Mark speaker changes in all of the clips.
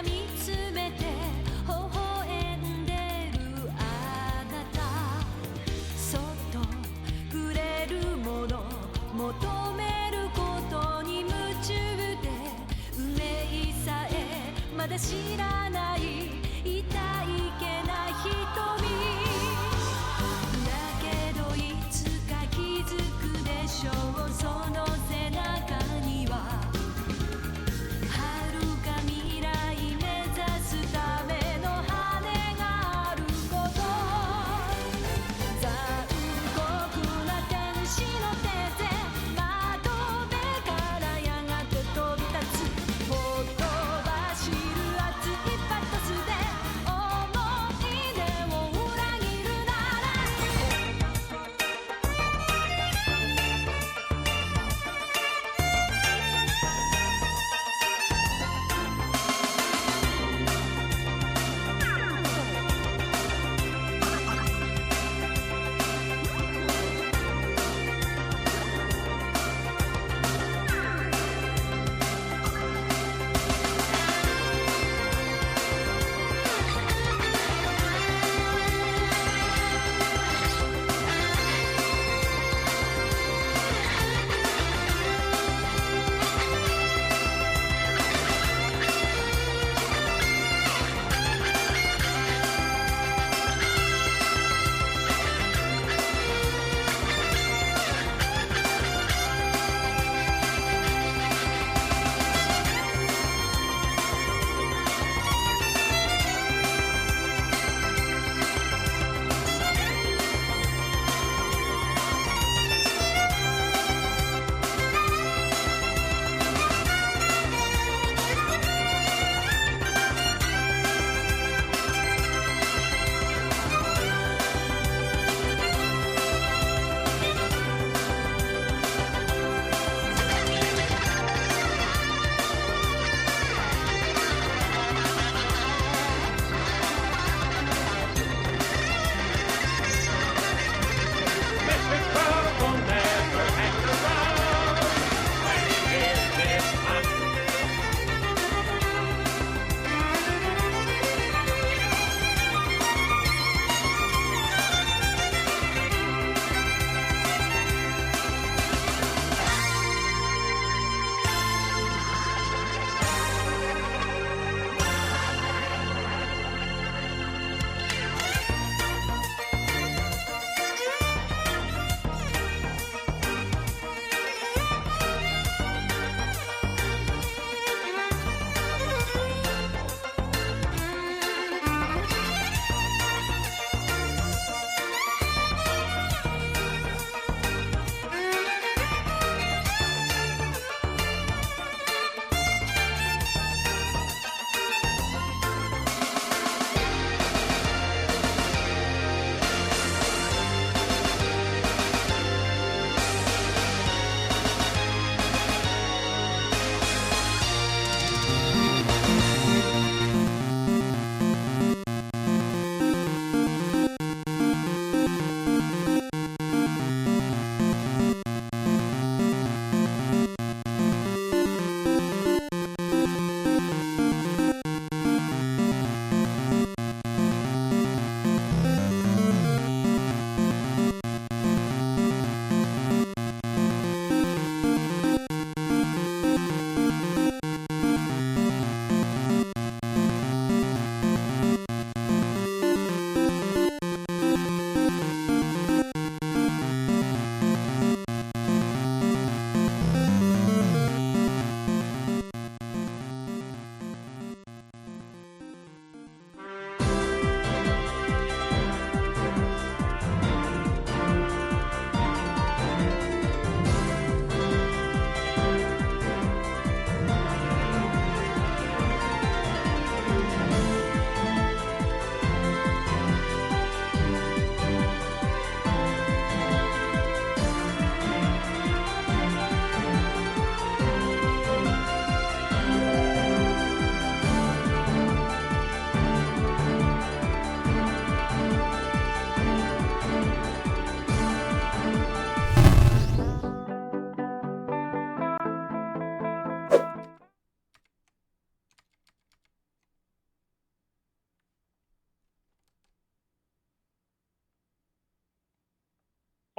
Speaker 1: だ見つめて微笑んでるあなた、そっとくれるもの求めることに夢中で、運命さえまだ知らない痛いけな瞳だけど、いつか気づくでしょう。その背中には遥か未来目指すための羽があること。残酷な天使の手で窓辺からやがて飛び立つ、ほとばしる熱い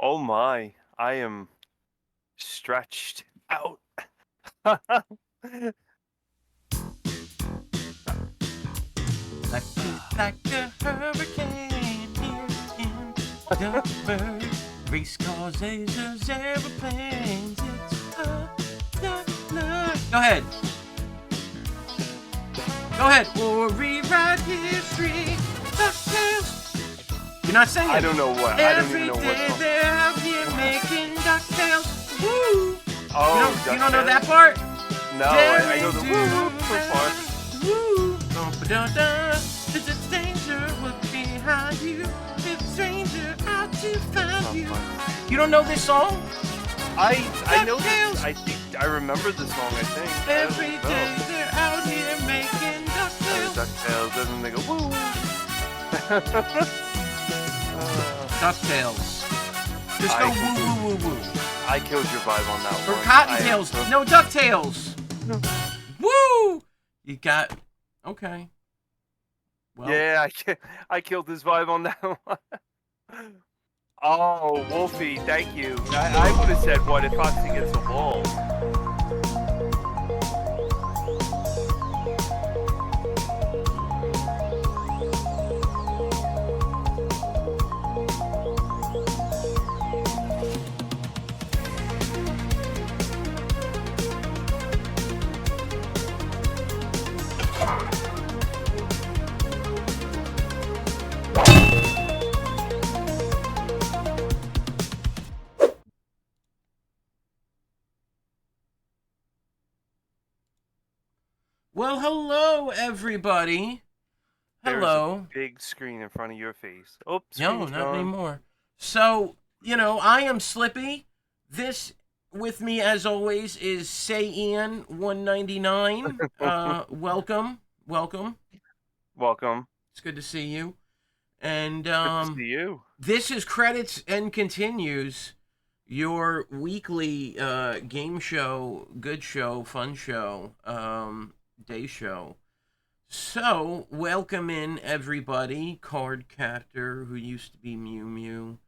Speaker 2: Oh my, I am stretched out.
Speaker 3: Like a hurricane here in Duckburg. Race cars, lasers, aeroplanes. It's Go ahead. Go ahead. Or rewrite history. DuckTales. You're not singing.
Speaker 2: I don't know what. I don't even know what.
Speaker 3: Every day they're out here making DuckTales. Woo!
Speaker 2: Oh,
Speaker 3: you don't know that part?
Speaker 2: No, I know the woo part.
Speaker 3: Woo! There's a stranger behind you. There's a stranger out to find you. You don't know this song?
Speaker 2: I know this. I think I remember the song. I think.
Speaker 3: Every day they're out here making DuckTales.
Speaker 2: DuckTales, doesn't they go woo?
Speaker 3: DuckTales. Just go woo woo woo woo.
Speaker 2: I killed your vibe on that one.
Speaker 3: Or Cottontails. No, DuckTales. Woo! You got... Okay. Well.
Speaker 2: Yeah, I killed his vibe on that one. Oh, Wolfie, thank you. I would have said, what if Foxy gets a ball?
Speaker 3: Well, hello, everybody. Hello.
Speaker 2: There's a big screen in front of your face. Oops.
Speaker 3: No, not anymore. So, I am Slippy. This, with me, as always, is Ian199. Welcome.
Speaker 2: Welcome.
Speaker 3: It's good to see you. And,
Speaker 2: good to see you.
Speaker 3: This is Credits and Continues, your weekly game show, good show, fun show, day show. So, welcome in everybody. Cardcaptor, who used to be Mew Mew,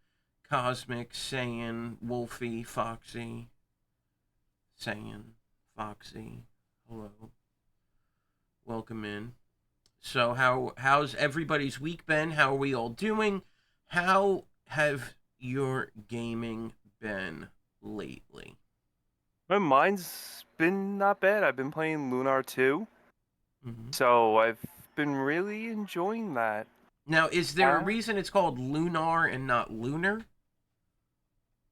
Speaker 3: Cosmic, Saiyan, Wolfie, Foxy, Saiyan, Foxy. Hello. Welcome in. So, how's everybody's week been? How are we all doing? How have your gaming been lately?
Speaker 2: Mine's been not bad. I've been playing Lunar 2. So I've been really enjoying that.
Speaker 3: Now, is there a reason it's called Lunar and not Lunar?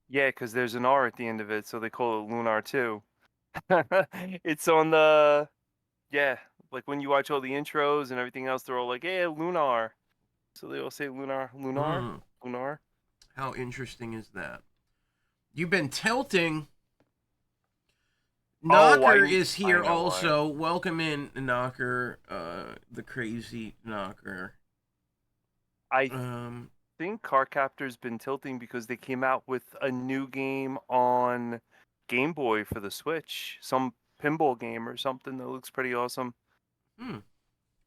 Speaker 2: Yeah, because there's an R at the end of it, so they call it Lunar 2. It's on the... Yeah, like when you watch all the intros and everything else, they're all like, yeah, Lunar. So they all say Lunar.
Speaker 3: How interesting is that? You've been tilting. Knocker is here also. Welcome in, Knocker, the crazy Knocker.
Speaker 2: I think Cardcaptor's been tilting because they came out with a new game on Game Boy for the Switch. Some pinball game or something that looks pretty awesome.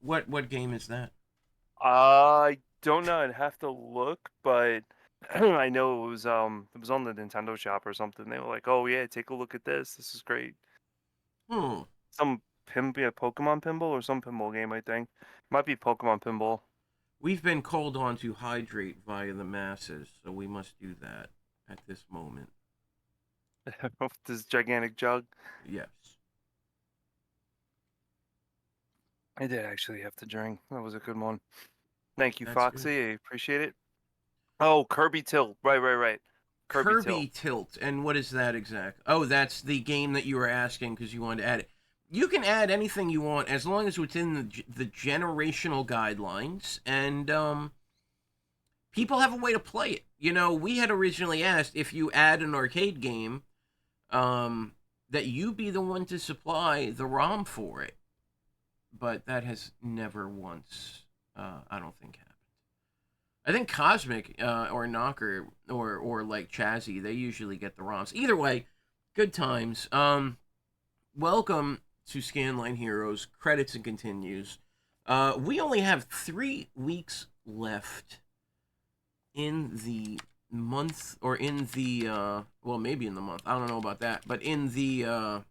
Speaker 3: What game is that?
Speaker 2: I don't know. I'd have to look, but I know it was on the Nintendo Shop or something. They were like, "Oh yeah, take a look at this. This is great." Some Pokemon pinball or some pinball game, I think. Might be Pokemon pinball.
Speaker 3: We've been called on to hydrate via the masses, so we must do that at this moment.
Speaker 2: This gigantic jug?
Speaker 3: Yes.
Speaker 2: I did actually have to drink. That was a good one. Thank you,
Speaker 3: That's
Speaker 2: Foxy.
Speaker 3: good.
Speaker 2: I appreciate it. Oh, Kirby Tilt. Right.
Speaker 3: Kirby Tilt. And what is that exactly? Oh, that's the game that you were asking because you wanted to add it. You can add anything you want as long as it's within the generational guidelines, and people have a way to play it. We had originally asked if you add an arcade game, that you be the one to supply the ROM for it, but that has never once, I don't think, happened. I think Cosmic or Knocker or like Chazzy, they usually get the ROMs. Either way, good times. Welcome to Scanline Heroes, Credits and Continues. We only have 3 weeks left in the month, or in the well, maybe in the month. I don't know about that, but in the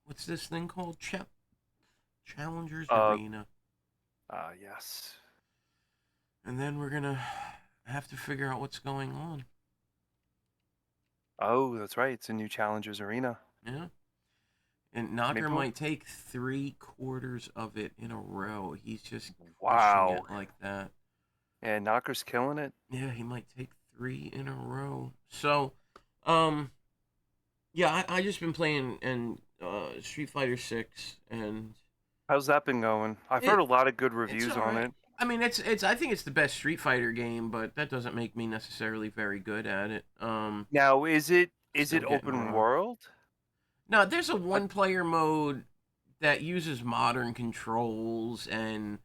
Speaker 3: what's this thing called? Challengers Arena.
Speaker 2: Yes.
Speaker 3: And then we're gonna have to figure out what's going on.
Speaker 2: Oh, that's right. It's a new Challengers Arena.
Speaker 3: Yeah. And Knocker
Speaker 2: Maybe
Speaker 3: might take 3/4 of it in a row. He's just
Speaker 2: Wow.
Speaker 3: crushing it like that.
Speaker 2: Yeah, Knocker's killing it.
Speaker 3: Yeah, he might take 3 in a row. So, yeah, I just been playing and Street Fighter 6, and
Speaker 2: How's that been going? I've heard a lot of good reviews
Speaker 3: it's
Speaker 2: on
Speaker 3: alright.
Speaker 2: it.
Speaker 3: I mean, it's I think it's the best Street Fighter game, but that doesn't make me necessarily very good at it.
Speaker 2: Now, is it
Speaker 3: Still getting
Speaker 2: open
Speaker 3: around.
Speaker 2: world?
Speaker 3: No, there's a one-player mode that uses modern controls, and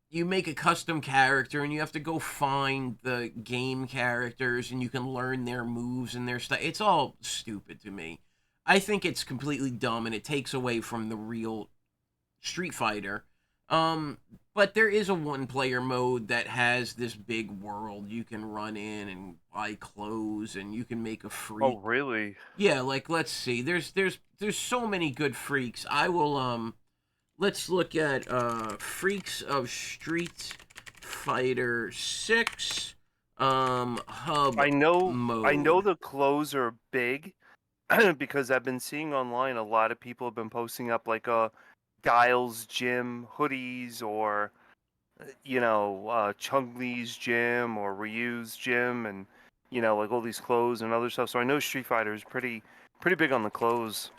Speaker 3: you make a custom character, and you have to go find the game characters, and you can learn their moves and their stuff. It's all stupid to me. I think it's completely dumb, and it takes away from the real Street Fighter. But there is a one-player mode that has this big world you can run in and buy clothes, and you can make a freak.
Speaker 2: Oh, really?
Speaker 3: Yeah, like, let's see. There's so many good freaks. I will let's look at freaks of Street Fighter 6 hub
Speaker 2: I know
Speaker 3: mode.
Speaker 2: the clothes are big because I've been seeing online a lot of people have been posting up like Guile's gym hoodies, or Chung Li's gym or Ryu's gym, and like all these clothes and other stuff. So I know Street Fighter is pretty big on the clothes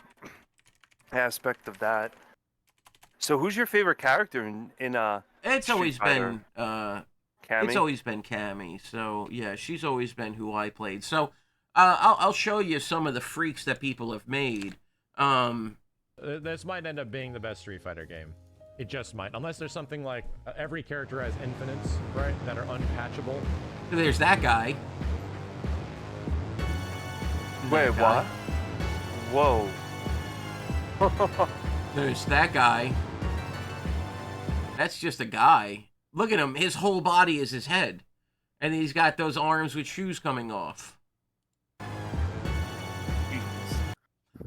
Speaker 2: aspect of that. So who's your favorite character in
Speaker 3: It's
Speaker 2: Street
Speaker 3: always
Speaker 2: Fighter?
Speaker 3: been
Speaker 2: Cammy?
Speaker 3: it's always been Cammy. So yeah, she's always been who I played. So I'll show you some of the freaks that people have made.
Speaker 4: This might end up being the best Street Fighter game. It just might, unless there's something like every character has infinites, right, that are unpatchable.
Speaker 3: There's that guy.
Speaker 2: Wait,
Speaker 3: That guy.
Speaker 2: what? Whoa.
Speaker 3: There's that guy. That's just a guy. Look at him. His whole body is his head. And he's got those arms with shoes coming off.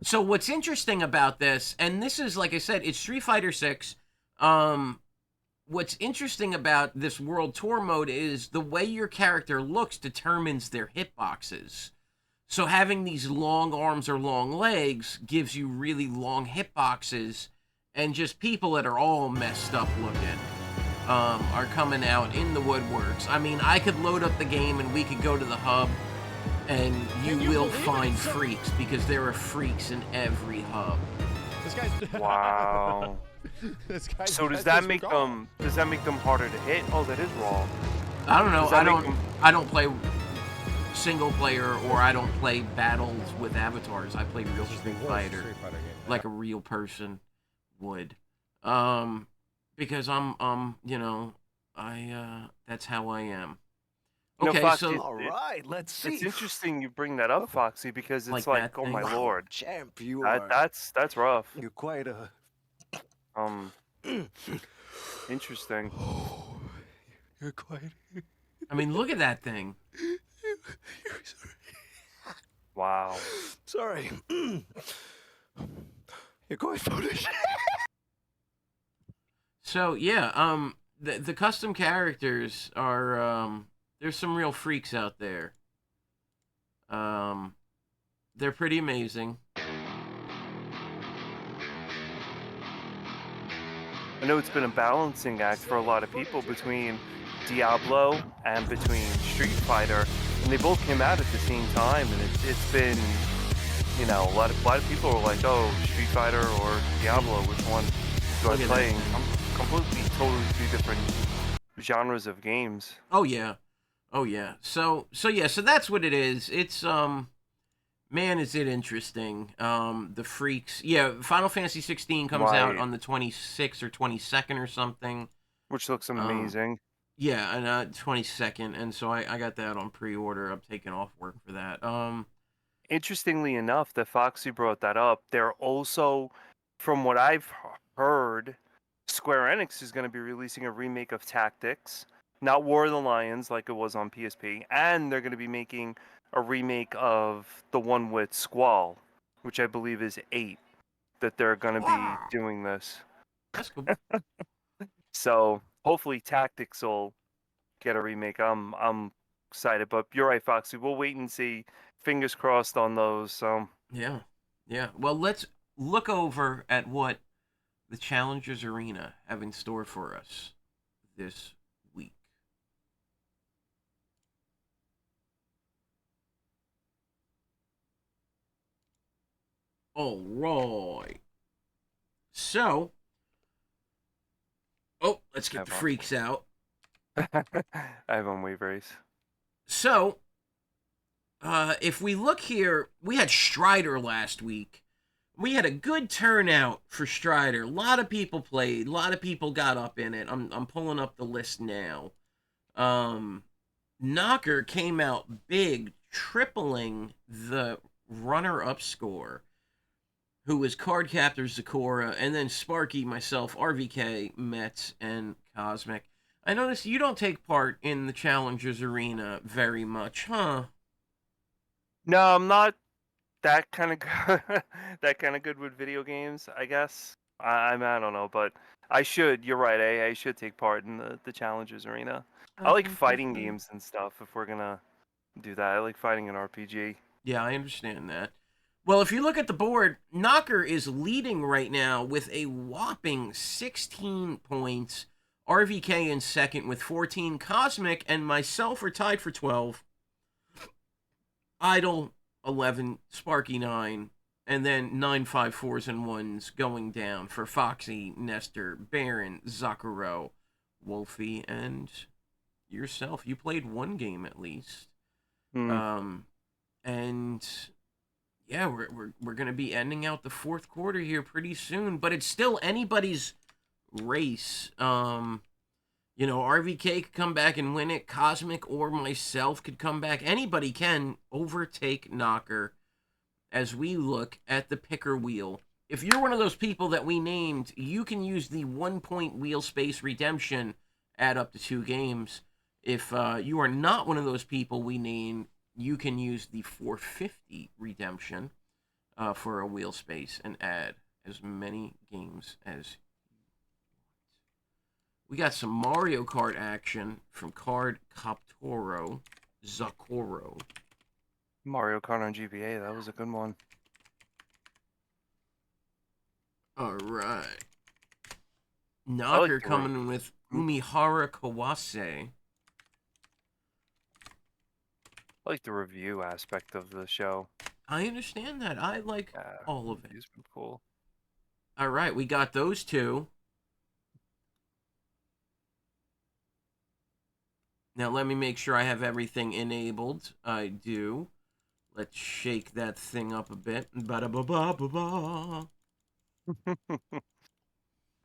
Speaker 3: So what's interesting about this, and this is, like I said, it's Street Fighter 6. What's interesting about this World Tour mode is the way your character looks determines their hitboxes. So having these long arms or long legs gives you really long hitboxes, and just people that are all messed up looking are coming out in the woodworks. I mean, I could load up the game and we could go to the hub, and you will find freaks, because there are freaks in every hub.
Speaker 4: This guy's
Speaker 2: Wow.
Speaker 4: This guy's
Speaker 2: So does that make them harder to hit? Oh, that is raw.
Speaker 3: I don't know.
Speaker 2: Does that make
Speaker 3: I don't play single player, or I don't play battles with avatars. I play real Street Fighter,
Speaker 4: game.
Speaker 3: like a real person would. Because I'm that's how I am.
Speaker 2: No,
Speaker 3: Okay,
Speaker 2: Foxy,
Speaker 3: so
Speaker 5: All right, let's see.
Speaker 2: it's interesting you bring that up, Foxy, because it's
Speaker 3: Like
Speaker 2: like,
Speaker 3: that
Speaker 2: oh my
Speaker 3: thing.
Speaker 2: lord,
Speaker 5: Champ, you are.
Speaker 2: that's rough.
Speaker 5: You're quite a.
Speaker 2: Interesting.
Speaker 5: You're quite.
Speaker 3: I mean, look at that thing.
Speaker 5: You're
Speaker 2: Wow.
Speaker 5: sorry. You're quite foolish.
Speaker 3: So yeah, the custom characters are there's some real freaks out there. They're pretty amazing.
Speaker 2: I know it's been a balancing act for a lot of people between Diablo and between Street Fighter, and they both came out at the same time, and it's been, a lot of people are like, oh, Street Fighter or Diablo, which one do
Speaker 3: Look
Speaker 2: I
Speaker 3: at
Speaker 2: play?
Speaker 3: that.
Speaker 2: I'm completely, totally two different genres of games.
Speaker 3: Oh yeah. So that's what it is. It's man, is it interesting. The freaks. Yeah, Final Fantasy 16 comes out
Speaker 2: Right.
Speaker 3: on the 26th or 22nd or something.
Speaker 2: Which looks amazing.
Speaker 3: Yeah, and 22nd, and so I got that on pre-order. I'm taking off work for that.
Speaker 2: Interestingly enough, that Foxy brought that up, they're also, from what I've heard, Square Enix is going to be releasing a remake of Tactics. not War of the Lions like it was on PSP, and they're going to be making a remake of the one with Squall, which I believe is 8, that they're going to be doing this.
Speaker 3: That's cool.
Speaker 2: So hopefully Tactics will get a remake. I'm excited, but you're right, Foxy. We'll wait and see. Fingers crossed on those. So
Speaker 3: Yeah. Yeah. Well, let's look over at what the Challengers Arena have in store for us this week. All right. So, let's get the freaks out.
Speaker 2: I have on Wave Race.
Speaker 3: So, if we look here, we had Strider last week. We had a good turnout for Strider. A lot of people played. A lot of people got up in it. I'm pulling up the list now. Knocker came out big, tripling the runner-up score, who was Cardcaptor Zakora, and then Sparky, myself, RVK, Mets, and Cosmic. I notice you don't take part in the Challengers Arena very much, huh?
Speaker 2: No, I'm not that kind of that kind of good with video games, I guess. I don't know, but I should. You're right. I should take part in the Challengers Arena. I like fighting games and stuff. If we're gonna do that, I like fighting an RPG.
Speaker 3: Yeah, I understand that. Well, if you look at the board, Knocker is leading right now with a whopping 16 points. RVK in second with 14. Cosmic and myself are tied for 12. Idle 11, Sparky 9, and then 9, 5, 4s, and 1s going down for Foxy, Nestor, Baron, Zakuro, Wolfie, and yourself. You played one game at least. And yeah, we're gonna be ending out the fourth quarter here pretty soon, but it's still anybody's race. RVK could come back and win it. Cosmic or myself could come back. Anybody can overtake Knocker as we look at the picker wheel. If you're one of those people that we named, you can use the 1-point wheel space redemption, add up to 2 games. If you are not one of those people we named, you can use the 450 redemption for a wheel space and add as many games as we got some Mario Kart action from Card Captoro Zakoro.
Speaker 2: Mario Kart on GBA, that was a good one.
Speaker 3: All right. Knocker coming in with Umihara Kawase.
Speaker 2: I like the review aspect of the show.
Speaker 3: I understand that. I like all of it.
Speaker 2: It's been cool.
Speaker 3: All right, we got those two. Now, let me make sure I have everything enabled. I do. Let's shake that thing up a bit. Ba-da-ba-ba-ba-ba.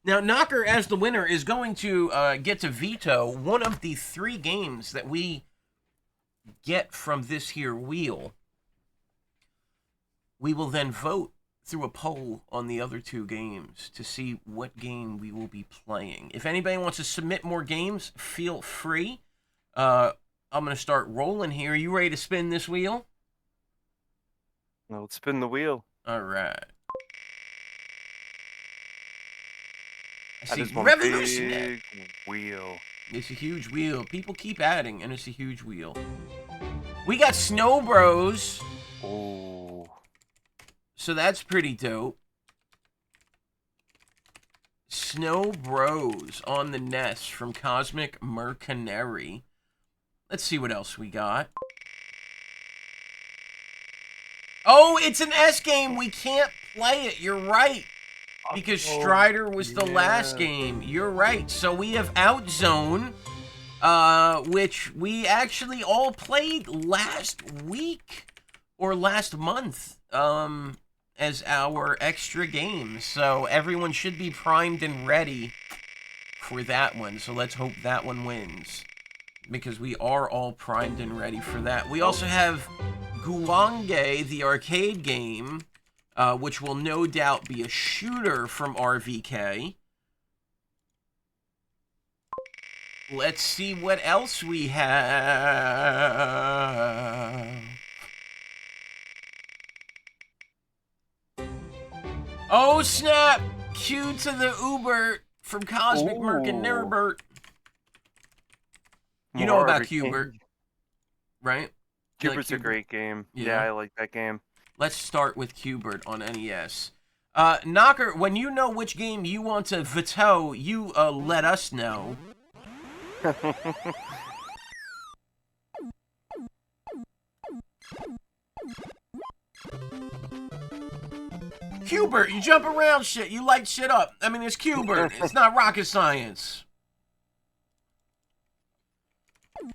Speaker 3: Now, Knocker, as the winner, is going to get to veto one of the 3 games that we get from this here wheel. We will then vote through a poll on the other 2 games to see what game we will be playing. If anybody wants to submit more games, feel free. I'm going to start rolling here. Are you ready to spin this wheel?
Speaker 2: Well, let's spin the wheel.
Speaker 3: All right. I
Speaker 2: That
Speaker 3: see
Speaker 2: is one
Speaker 3: Revolution.
Speaker 2: big wheel.
Speaker 3: It's a huge wheel. People keep adding, and it's a huge wheel. We got Snow Bros.
Speaker 2: Oh.
Speaker 3: So that's pretty dope. Snow Bros on the NES from Cosmic Mercenary. Let's see what else we got. Oh, it's an S game. We can't play it. You're right. Because Strider was the last game. You're right. So we have Outzone, which we actually all played last week or last month as our extra game. So everyone should be primed and ready for that one. So let's hope that one wins, because we are all primed and ready for that. We also have Gulange, the arcade game, which will no doubt be a shooter from RVK. Let's see what else we have. Oh, snap! Q to the Uber from Cosmic Merc and Nirbert. You know about Qbert, right?
Speaker 2: Qbert's a great game. Yeah, I like that game.
Speaker 3: Let's start with Qbert on NES. Knocker, when you know which game you want to veto, you let us know. Qbert, you jump around shit, you light shit up. I mean, it's Qbert. It's not rocket science.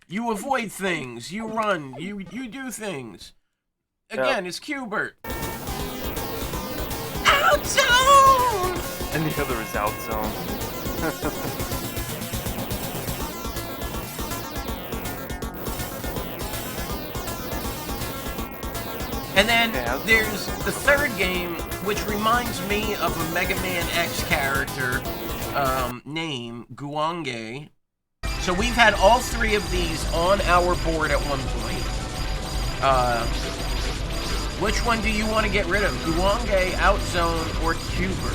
Speaker 3: You avoid things, you run, you do things. Again, it's Qbert. Out zone!
Speaker 2: And the other is out zone.
Speaker 3: And then there's the third game, which reminds me of a Mega Man X character name, Guange. So we've had all three of these on our board at one point. Which one do you want to get rid of? Guange, Outzone, or Qbert?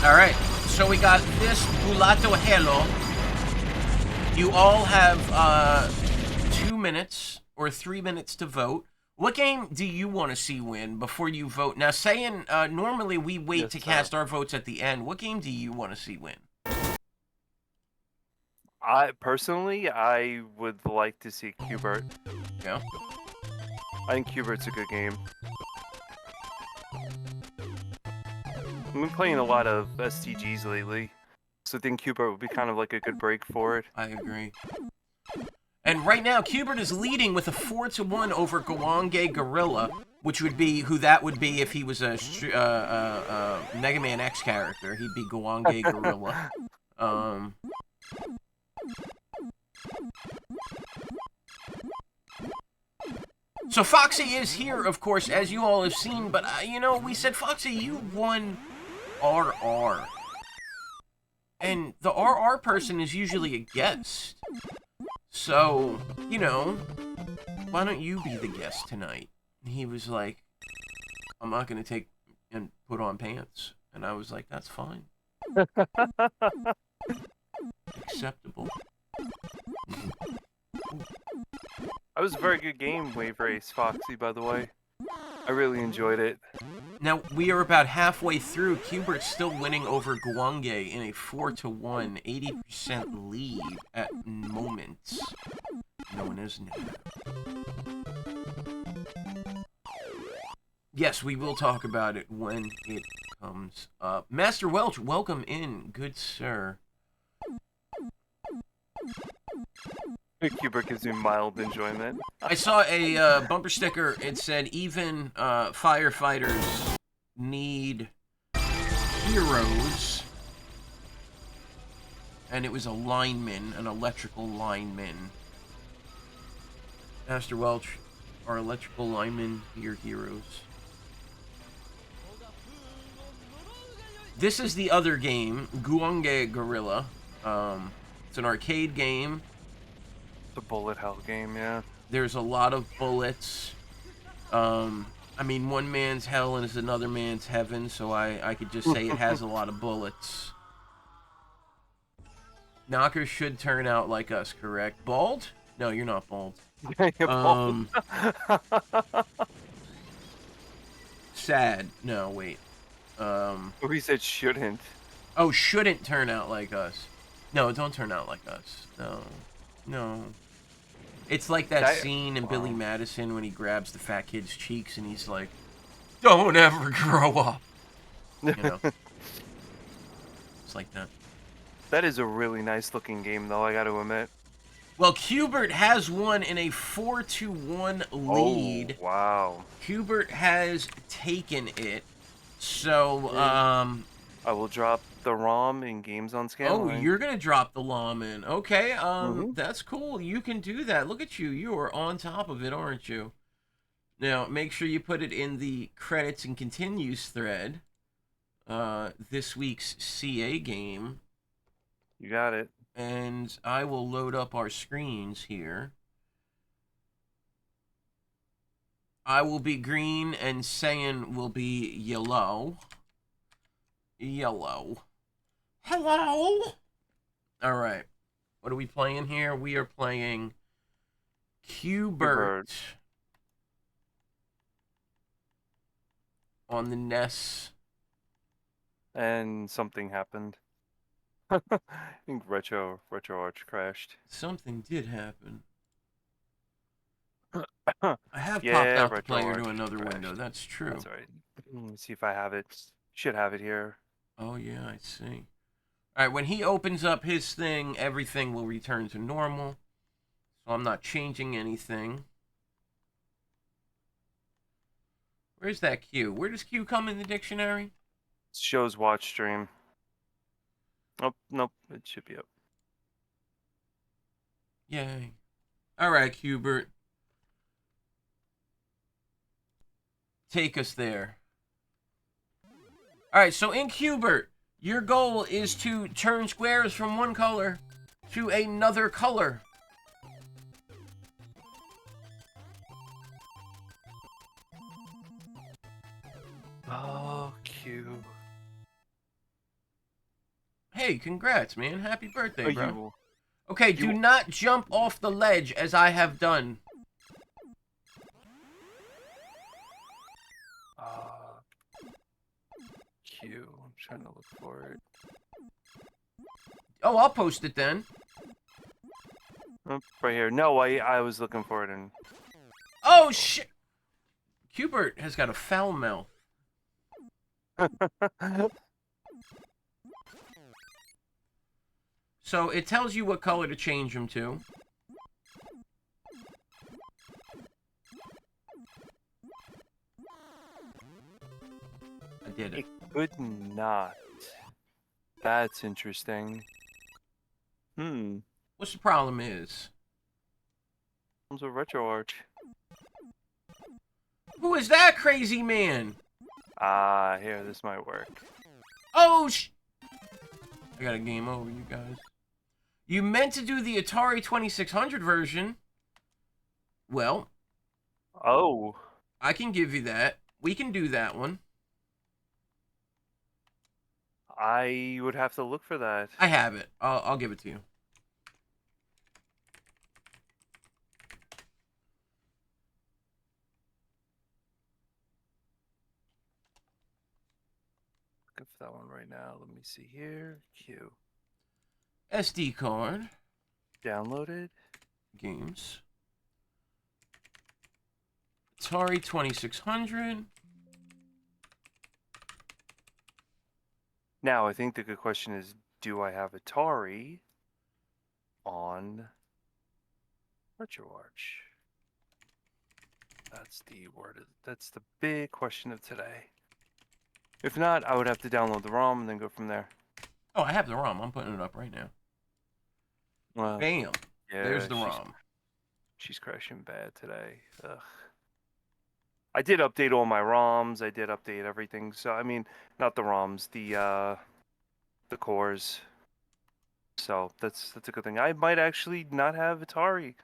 Speaker 3: Alright, so we got this Bulato Hello. You all have 2 minutes or 3 minutes to vote. What game do you want to see win before you vote? Now, saying normally we wait to cast our votes at the end. What game do you want to see win?
Speaker 2: I would like to see Qbert.
Speaker 3: Yeah.
Speaker 2: I think Qbert's a good game. I've been playing a lot of STGs lately, so I think Qbert would be kind of like a good break for it.
Speaker 3: I agree. And right now, Qbert is leading with a 4-1 over Guange Gorilla, which would be who that would be if he was a Mega Man X character. He'd be Guange Gorilla. So Foxy is here, of course, as you all have seen, but, you know, we said, Foxy, you won RR. And the RR person is usually a guest. So, you know, why don't you be the guest tonight? And he was like, I'm not going to take and put on pants. And I was like, that's fine. Acceptable.
Speaker 2: That was a very good game, Wave Race, Foxy, by the way. I really enjoyed it.
Speaker 3: Now, we are about halfway through. Qbert's still winning over Guange in a 4-1, 80% lead at moments. No one is now. Yes, we will talk about it when it comes up. Master Welch, welcome in, good sir.
Speaker 2: Qbert gives me mild enjoyment.
Speaker 3: I saw a bumper sticker. It said, even firefighters need heroes. And it was a lineman, an electrical lineman. Master Welch, are electrical linemen your heroes? This is the other game, Guange Gorilla. It's an arcade game.
Speaker 2: The bullet hell game, yeah.
Speaker 3: There's a lot of bullets. I mean, one man's hell and is another man's heaven, so I could just say it has a lot of bullets. Knockers should turn out like us, correct? Bald? No, you're not bald. Sad. No, wait.
Speaker 2: We said shouldn't.
Speaker 3: Oh, shouldn't turn out like us. No, don't turn out like us. No. No. It's like that scene in Billy Madison when he grabs the fat kid's cheeks and he's like, don't ever grow up. You know? It's like that.
Speaker 2: That is a really nice looking game, though, I gotta admit.
Speaker 3: Well, Qbert has won in a 4-1 lead.
Speaker 2: Oh, wow.
Speaker 3: Qbert has taken it. So,
Speaker 2: I will drop the ROM in Games on Scanline.
Speaker 3: Oh, you're going to drop the LOM in. Okay, that's cool. You can do that. Look at you. You are on top of it, aren't you? Now, make sure you put it in the credits and continues thread. this week's CA game.
Speaker 2: You got it.
Speaker 3: And I will load up our screens here. I will be green and Saiyan will be yellow. Yellow. Hello? Alright. What are we playing here? We are playing Q*bert on the NES.
Speaker 2: And something happened. I think Retro Arch crashed.
Speaker 3: Something did happen. I have popped
Speaker 2: Yeah,
Speaker 3: out the
Speaker 2: Retro
Speaker 3: player
Speaker 2: Arch
Speaker 3: to another
Speaker 2: crashed.
Speaker 3: window. That's true.
Speaker 2: That's right. Let me see if I have it. Should have it here.
Speaker 3: Oh, yeah, I see. Alright, when he opens up his thing, everything will return to normal. So I'm not changing anything. Where's that Q? Where does Q come in the dictionary?
Speaker 2: It shows watch stream. Oh, nope. It should be up.
Speaker 3: Yay. Alright, Q*bert. Take us there. Alright, so in Q*bert, your goal is to turn squares from one color to another color.
Speaker 2: Oh, Q.
Speaker 3: Hey, congrats, man. Happy birthday, bro.
Speaker 2: You,
Speaker 3: Okay, do not jump off the ledge as I have done.
Speaker 2: Q. I'm trying to look for it.
Speaker 3: Oh, I'll post it then.
Speaker 2: Oh, right here. No, I was looking for it in.
Speaker 3: Oh, shit. Q*bert has got a foul mouth. So it tells you what color to change him to. I did it.
Speaker 2: It could not. That's interesting.
Speaker 3: What's the problem is?
Speaker 2: Comes with Retro Arch.
Speaker 3: Who is that crazy man?
Speaker 2: Here, this might work.
Speaker 3: Oh, I got a game over, you guys. You meant to do the Atari 2600 version. Well.
Speaker 2: Oh.
Speaker 3: I can give you that. We can do that one.
Speaker 2: I would have to look for that.
Speaker 3: I have it. I'll give it to you.
Speaker 2: Look for that one right now. Let me see here. Q.
Speaker 3: SD card.
Speaker 2: Downloaded.
Speaker 3: Games. Atari 2600.
Speaker 2: Now, I think the good question is, do I have Atari on Retro Arch? That's the word. That's the big question of today. If not, I would have to download the ROM and then go from there.
Speaker 3: Oh, I have the ROM. I'm putting it up right now.
Speaker 2: Well,
Speaker 3: Bam.
Speaker 2: yeah,
Speaker 3: There's the ROM.
Speaker 2: She's crashing bad today. Ugh. I did update all my ROMs. I did update everything. So I mean, not the ROMs, the cores. So that's a good thing. I might actually not have Atari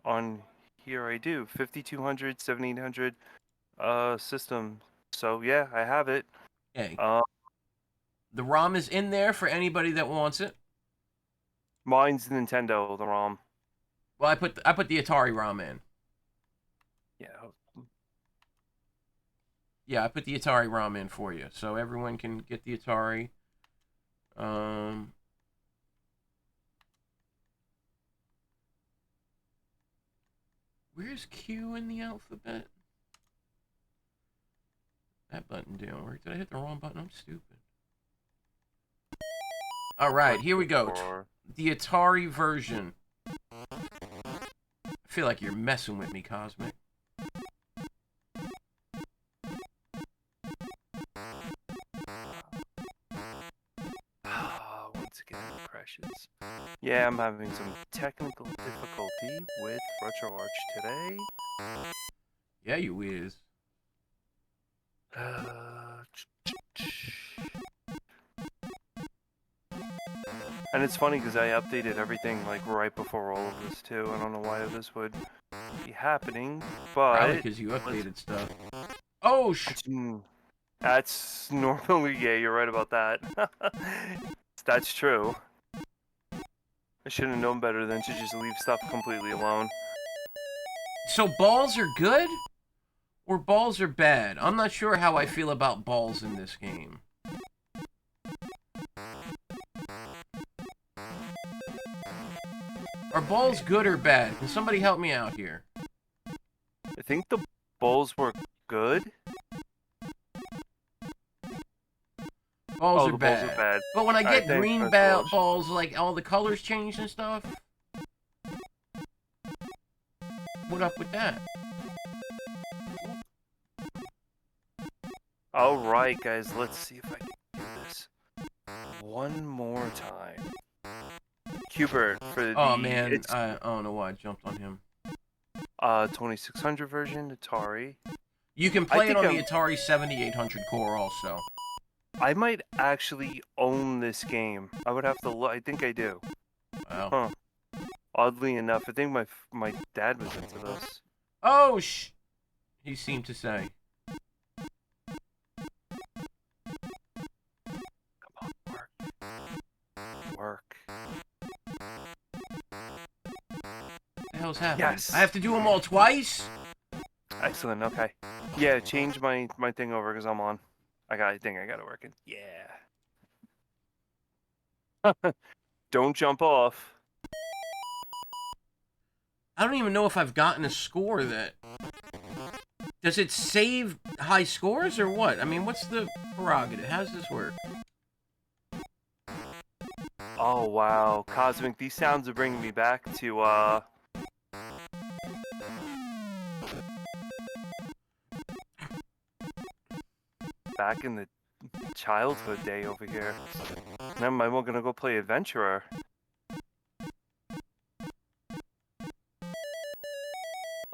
Speaker 2: on here. I do 5200, 7800 system. So yeah, I have it.
Speaker 3: Okay. The ROM is in there for anybody that wants it.
Speaker 2: Mine's Nintendo, the ROM.
Speaker 3: Well, I put the Atari ROM in.
Speaker 2: Yeah.
Speaker 3: Yeah, I put the Atari ROM in for you, so everyone can get the Atari. Where's Q in the alphabet? That button didn't work. Did I hit the wrong button? I'm stupid. Alright, here we go. The Atari version. I feel like you're messing with me, Cosmic.
Speaker 2: Once again, it crashes. Yeah, I'm having some technical difficulty with Retro Arch today.
Speaker 3: Yeah, you is.
Speaker 2: And it's funny because I updated everything like right before all of this too. I don't know why this would be happening,
Speaker 3: Probably
Speaker 2: but
Speaker 3: because you updated stuff. Oh,
Speaker 2: that's normally, yeah, you're right about that. That's true. I should have known better than to just leave stuff completely alone.
Speaker 3: So balls are good? Or balls are bad? I'm not sure how I feel about balls in this game. Are balls good or bad? Can somebody help me out here?
Speaker 2: I think the balls were good.
Speaker 3: Balls,
Speaker 2: Oh,
Speaker 3: are,
Speaker 2: the
Speaker 3: bad.
Speaker 2: balls are bad.
Speaker 3: But when I
Speaker 2: Alright,
Speaker 3: get
Speaker 2: thanks,
Speaker 3: green
Speaker 2: Mr. Walsh.
Speaker 3: balls, like all the colors change and stuff. What up with that?
Speaker 2: Alright, guys, let's see if I can do this one more time. Hubert for the
Speaker 3: Oh man, I don't know why I jumped on him.
Speaker 2: 2600 version Atari.
Speaker 3: You can play it
Speaker 2: think
Speaker 3: on the Atari 7800 core also.
Speaker 2: I might actually own this game. I would have to look. I think I do.
Speaker 3: Wow.
Speaker 2: Huh. Oddly enough, I think my dad was into this.
Speaker 3: Oh, he seemed to say.
Speaker 2: Come on, work. Work.
Speaker 3: What the hell's happening?
Speaker 2: Yes.
Speaker 3: I have to do them all twice?
Speaker 2: Excellent. Okay. Yeah, change my thing over because I'm on. I think I got it working. Yeah. Don't jump off.
Speaker 3: I don't even know if I've gotten a score that... Does it save high scores or what? I mean, what's the prerogative? How does this work?
Speaker 2: Oh wow, Cosmic. These sounds are bringing me back to back in the childhood day over here. Never mind, we're gonna go play Adventurer.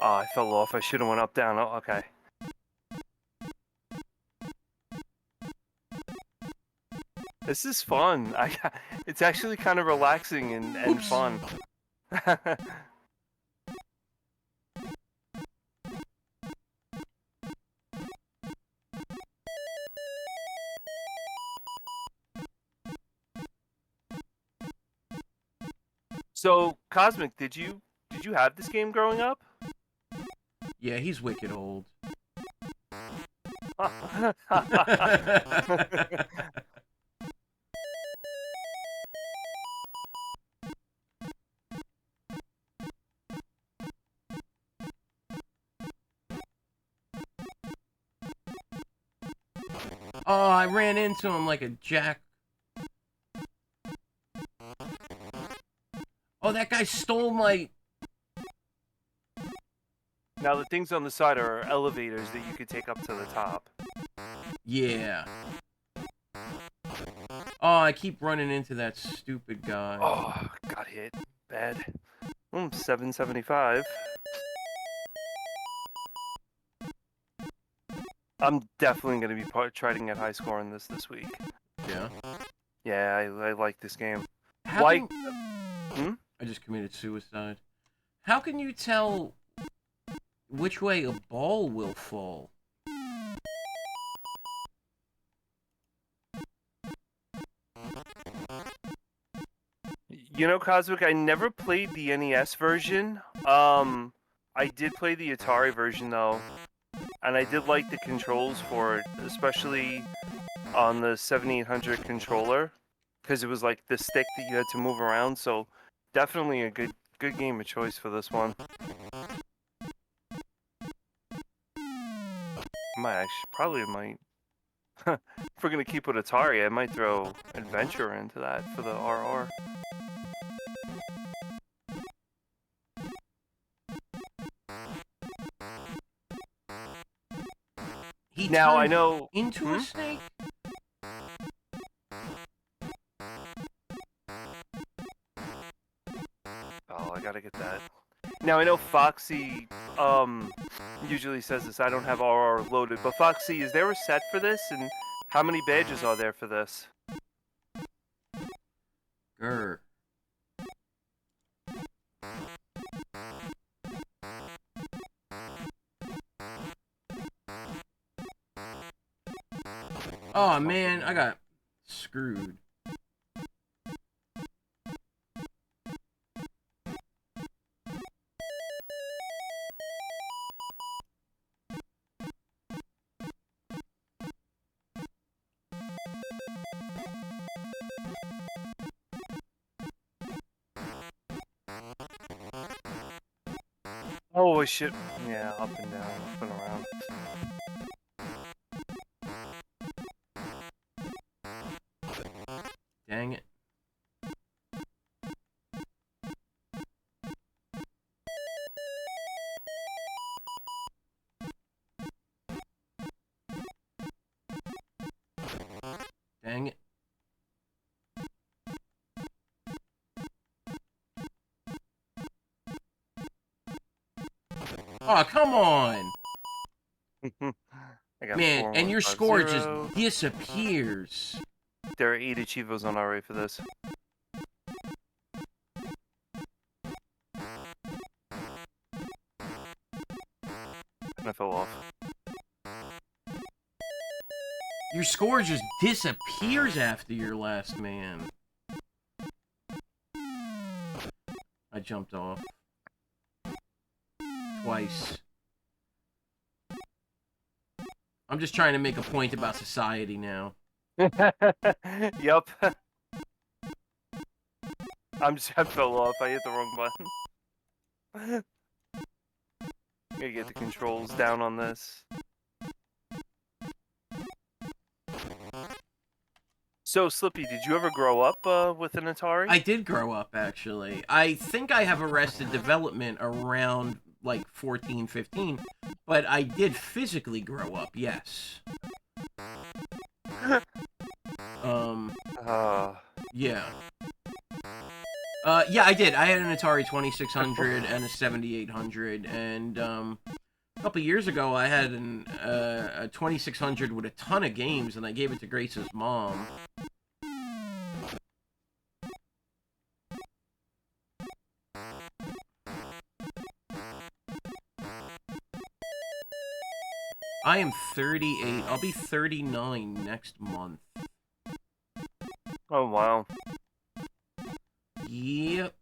Speaker 2: Oh, I fell off. I should have went up, down. Oh, okay. This is fun. It's actually kind of relaxing and fun. So, Cosmic, did you have this game growing up?
Speaker 3: Yeah, he's wicked old. Oh, I ran into him like a jack. Oh, that guy stole my...
Speaker 2: Now, the things on the side are elevators that you could take up to the top.
Speaker 3: Yeah. Oh, I keep running into that stupid guy.
Speaker 2: Oh, got hit. Bad. 775. I'm definitely going to be trying to get high score in this week.
Speaker 3: Yeah.
Speaker 2: Yeah, I like this game.
Speaker 3: How
Speaker 2: Why?
Speaker 3: can... I just committed suicide. How can you tell which way a ball will fall?
Speaker 2: You know, Cosmic, I never played the NES version. I did play the Atari version, though. And I did like the controls for it, especially on the 7800 controller. Because it was like the stick that you had to move around, so definitely a good game of choice for this one. Probably might. If we're gonna keep with Atari, I might throw Adventure into that for the RR.
Speaker 3: He
Speaker 2: Now I
Speaker 3: turned
Speaker 2: know.
Speaker 3: into a snake?
Speaker 2: Oh, I gotta get that. Now I know Foxy usually says this. I don't have RR loaded, but Foxy, is there a set for this? And How many badges are there for this?
Speaker 3: Grr. Oh man, I got screwed.
Speaker 2: Oh shit! Yeah, up and down, up and around.
Speaker 3: Dang it. Dang it. Oh, come on!
Speaker 2: I got
Speaker 3: Man, and your score just
Speaker 2: 4150.
Speaker 3: disappears.
Speaker 2: There are 8 achievos on our way for this. And I fell off.
Speaker 3: Your score just disappears after your last man. I jumped off. Twice. I'm just trying to make a point about society now.
Speaker 2: Yup. I fell off. I hit the wrong button. Gotta get the controls down on this. So, Slippy, did you ever grow up with an Atari?
Speaker 3: I did grow up, actually. I think I have Arrested Development around, like, 14, 15. But I did physically grow up, yes. Yeah. Yeah, I did. I had an Atari 2600 and a 7800, and, a couple years ago, I had a 2600 with a ton of games, and I gave it to Grace's mom. I am 38. I'll be 39 next month.
Speaker 2: Oh, wow.
Speaker 3: Yep.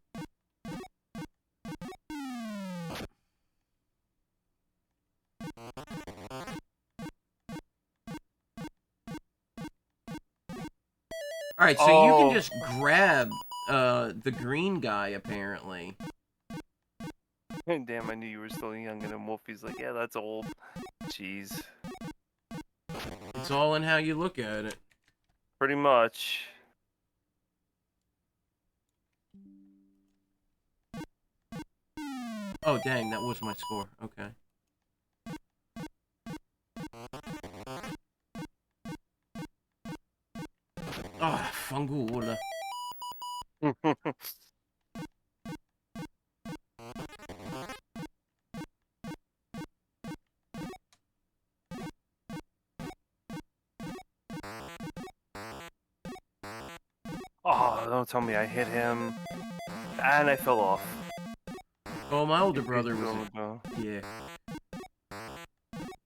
Speaker 3: Alright, so you can just grab the green guy, apparently.
Speaker 2: Damn, I knew you were still young, and then Wolfie's like, yeah, that's old. Jeez.
Speaker 3: It's all in how you look at it.
Speaker 2: Pretty much.
Speaker 3: Oh, dang, that was my score. Okay. Ah, Fangula.
Speaker 2: Oh, don't tell me I hit him. And I fell off.
Speaker 3: Oh, my older brother was...
Speaker 2: No.
Speaker 3: Yeah.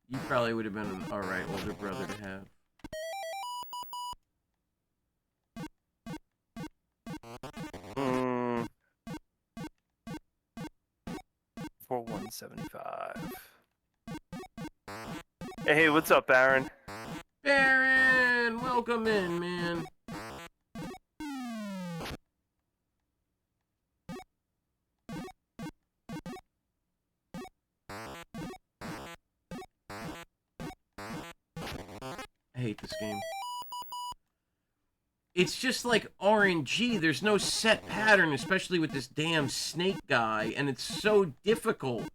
Speaker 3: You probably would have been an alright older brother to have.
Speaker 2: Mm. 4175. Hey, what's up, Aaron?
Speaker 3: Baron! Welcome in, man. I hate this game. It's just like RNG. There's no set pattern, especially with this damn snake guy, and it's so difficult.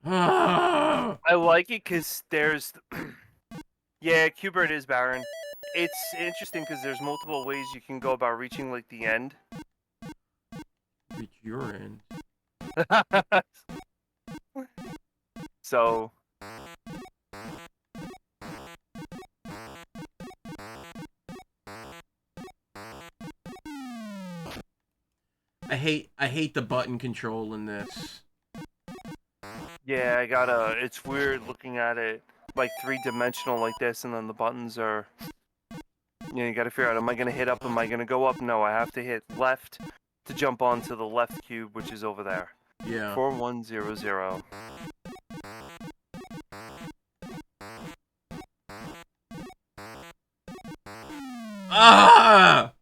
Speaker 2: I like it because there's... Yeah, Qbert is Baron. It's interesting because there's multiple ways you can go about reaching, like, the end.
Speaker 3: Reach your end.
Speaker 2: So,
Speaker 3: I hate the button control in this.
Speaker 2: Yeah, it's weird looking at it like 3-dimensional like this, and then the buttons are. You gotta figure out, am I gonna hit up? Am I gonna go up? No, I have to hit left to jump onto the left cube, which is over there.
Speaker 3: Yeah.
Speaker 2: 4100.
Speaker 3: Ah!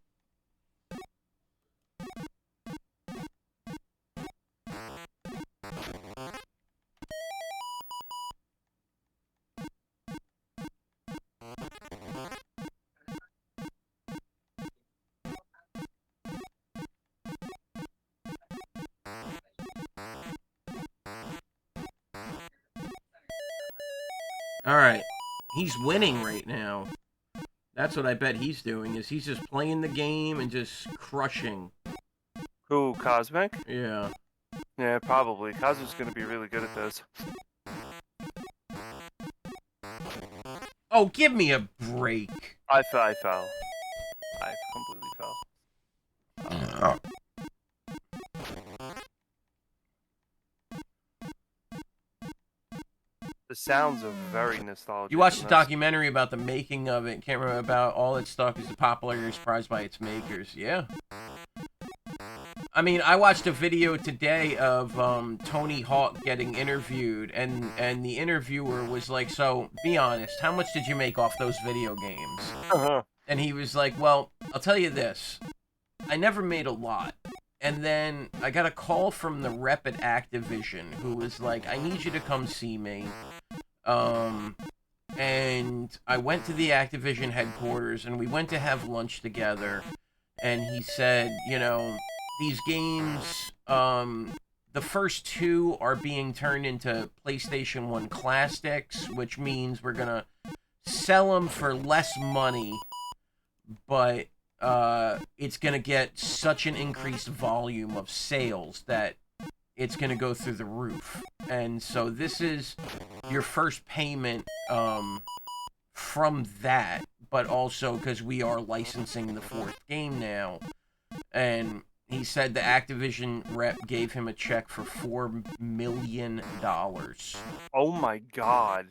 Speaker 3: Alright. He's winning right now. That's what I bet he's doing, is he's just playing the game and just crushing.
Speaker 2: Who, Cosmic?
Speaker 3: Yeah.
Speaker 2: Yeah, probably. Cosmic's gonna be really good at this.
Speaker 3: Oh, give me a break.
Speaker 2: I fell. I completely fell. The sounds are very nostalgic.
Speaker 3: You watched
Speaker 2: in
Speaker 3: the
Speaker 2: this.
Speaker 3: documentary about the making of it. Can't remember about all its stuff is the popularity surprised by its makers. Yeah. I mean, I watched a video today of Tony Hawk getting interviewed, and the interviewer was like, "So, be honest, how much did you make off those video games?"
Speaker 2: Uh-huh.
Speaker 3: And he was like, "Well, I'll tell you this. I never made a lot." And then I got a call from the rep at Activision who was like, "I need you to come see me." And I went to the Activision headquarters and we went to have lunch together. And he said, you know, these games, the first two are being turned into PlayStation 1 Classics, which means we're gonna sell them for less money, but it's gonna get such an increased volume of sales that it's gonna go through the roof. And so this is your first payment from that, but also because we are licensing the fourth game now. And he said the Activision rep gave him a check for $4 million.
Speaker 2: Oh my god.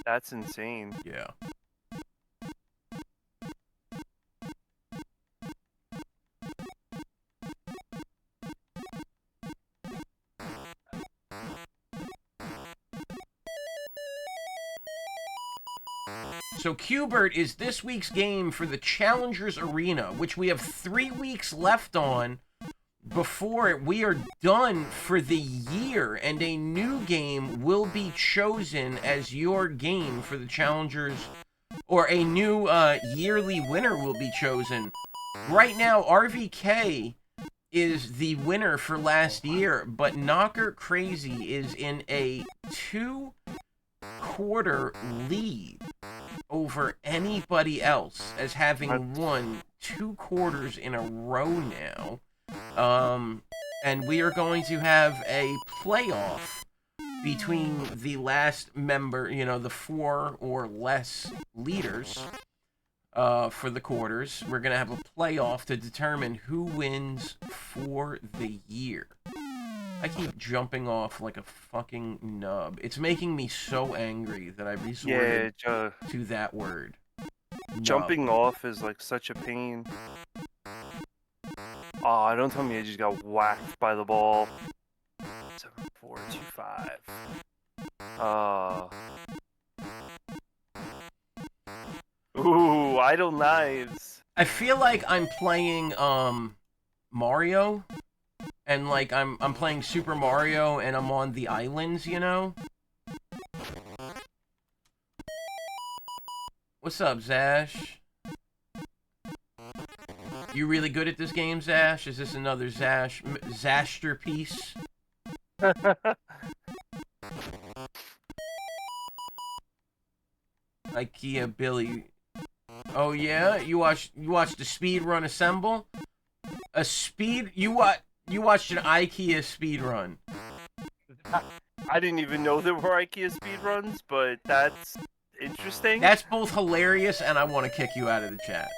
Speaker 2: That's insane.
Speaker 3: Yeah. So Qbert is this week's game for the Challengers Arena, which we have 3 weeks left on before we are done for the year, and a new game will be chosen as your game for the Challengers, or a new yearly winner will be chosen. Right now, RVK is the winner for last year, but Knocker Crazy is in a 2-quarter lead over anybody else, as having won 2 quarters in a row now. And we are going to have a playoff between the last member, you know, the 4 or less leaders for the quarters. We're going to have a playoff to determine who wins for the year. I keep jumping off like a fucking nub. It's making me so angry that I resorted to that word. Nub.
Speaker 2: Jumping off is like such a pain. Oh, don't tell me I just got whacked by the ball. 7425. Ooh, idle knives.
Speaker 3: I feel like I'm playing Mario, and like I'm playing Super Mario, and I'm on the islands, you know. What's up, Zash? You really good at this game, Zash? Is this another Zaster piece? IKEA Billy. Oh yeah, you watched the speed run assemble? You watched an IKEA speed run.
Speaker 2: I didn't even know there were IKEA speedruns, but that's interesting.
Speaker 3: That's both hilarious and I want to kick you out of the chat.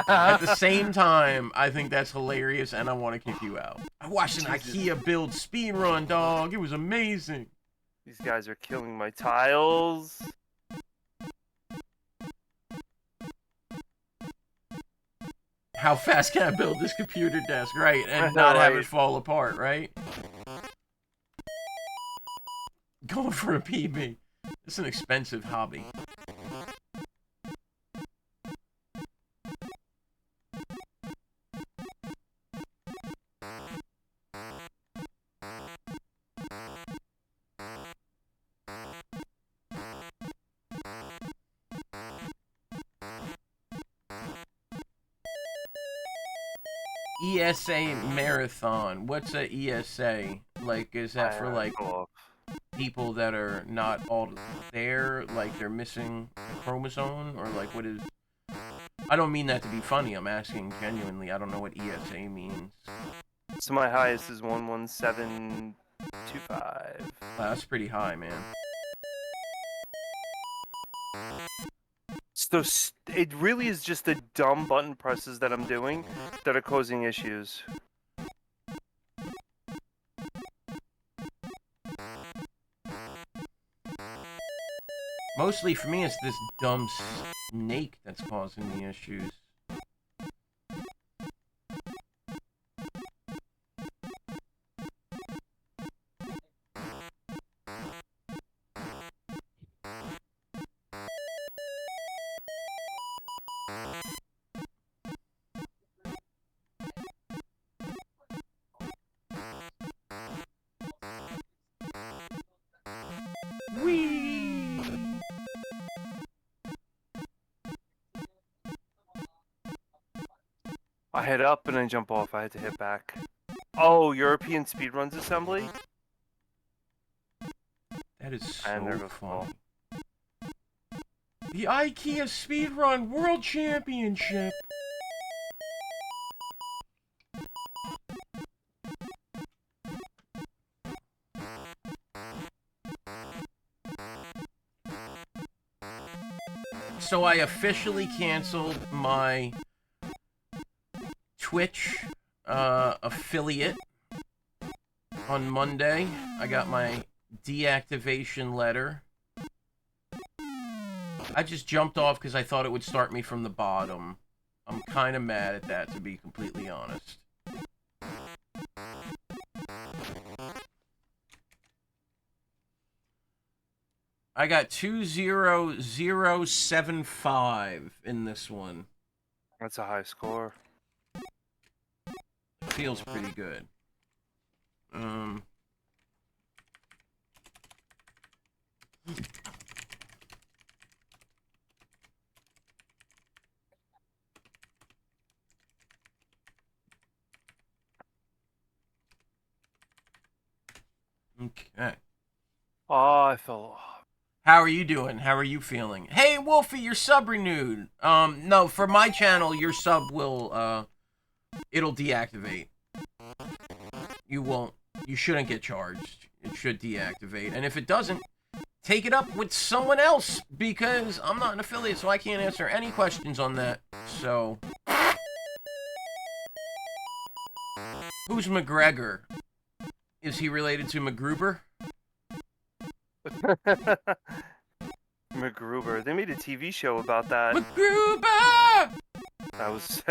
Speaker 3: At the same time, I think that's hilarious and I want to kick you out. I watched an IKEA build speedrun, dog. It was amazing.
Speaker 2: These guys are killing my tiles.
Speaker 3: How fast can I build this computer desk, right? And not have it fall apart, right? Going for a PB. It's an expensive hobby. ESA marathon. What's a ESA? Like, is that for like people that are not all there, like they're missing a chromosome, or like what is? I don't mean that to be funny. I'm asking genuinely. I don't know what ESA means.
Speaker 2: So my highest is 11725.
Speaker 3: Wow, that's pretty high, man.
Speaker 2: So it really is just the dumb button presses that I'm doing that are causing issues.
Speaker 3: Mostly for me, it's this dumb snake that's causing me issues.
Speaker 2: I hit up and I jump off. I had to hit back. Oh, European Speedruns Assembly?
Speaker 3: That is so funny.
Speaker 2: Fall.
Speaker 3: The IKEA Speedrun World Championship! So I officially canceled my Twitch affiliate on Monday. I got my deactivation letter. I just jumped off because I thought it would start me from the bottom. I'm kind of mad at that, to be completely honest. I got 20075 in this one.
Speaker 2: That's a high score.
Speaker 3: Feels pretty good. Okay.
Speaker 2: Oh, I fell off.
Speaker 3: How are you doing? How are you feeling? Hey, Wolfie, your sub renewed. No, for my channel, your sub will, it'll deactivate. You shouldn't get charged. It should deactivate. And if it doesn't, take it up with someone else, because I'm not an affiliate, so I can't answer any questions on that. So, who's McGregor? Is he related to MacGruber?
Speaker 2: MacGruber. They made a TV show about that.
Speaker 3: MacGruber!
Speaker 2: That was...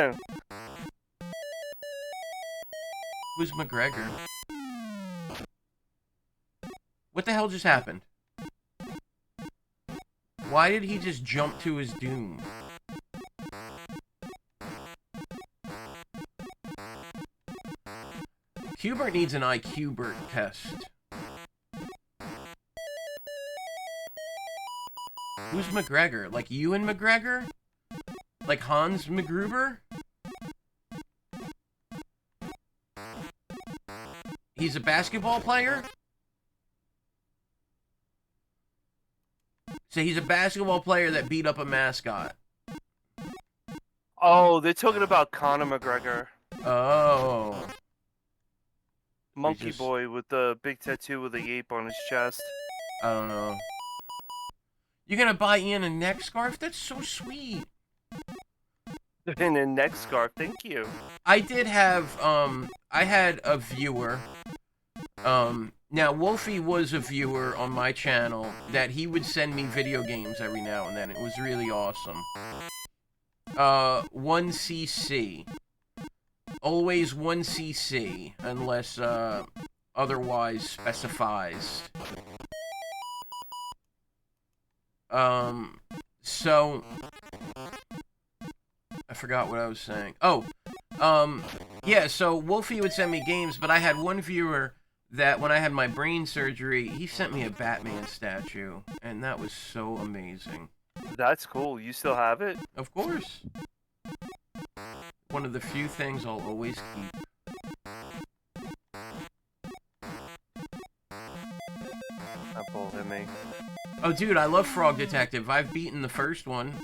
Speaker 3: Who's McGregor? What the hell just happened? Why did he just jump to his doom? Hubert needs an IQbert test. Who's McGregor? Like Ewan McGregor? Like Hans MacGruber? He's a basketball player? So he's a basketball player that beat up a mascot.
Speaker 2: Oh, they're talking about Conor McGregor.
Speaker 3: Oh.
Speaker 2: Monkey boy with the big tattoo with a ape on his chest.
Speaker 3: I don't know. You're gonna buy Ian a neck scarf? That's so sweet.
Speaker 2: And a neck scarf, thank you.
Speaker 3: I did have, I had a viewer, now Wolfie was a viewer on my channel that he would send me video games every now and then. It was really awesome. 1cc. Always 1cc, unless, otherwise specifies. So... I forgot what I was saying. Oh, yeah, so Wolfie would send me games, but I had one viewer that when I had my brain surgery, he sent me a Batman statue, and that was so amazing.
Speaker 2: That's cool. You still have it?
Speaker 3: Of course. One of the few things I'll always keep.
Speaker 2: That ball hit me.
Speaker 3: Oh, dude, I love Frog Detective. I've beaten the first one.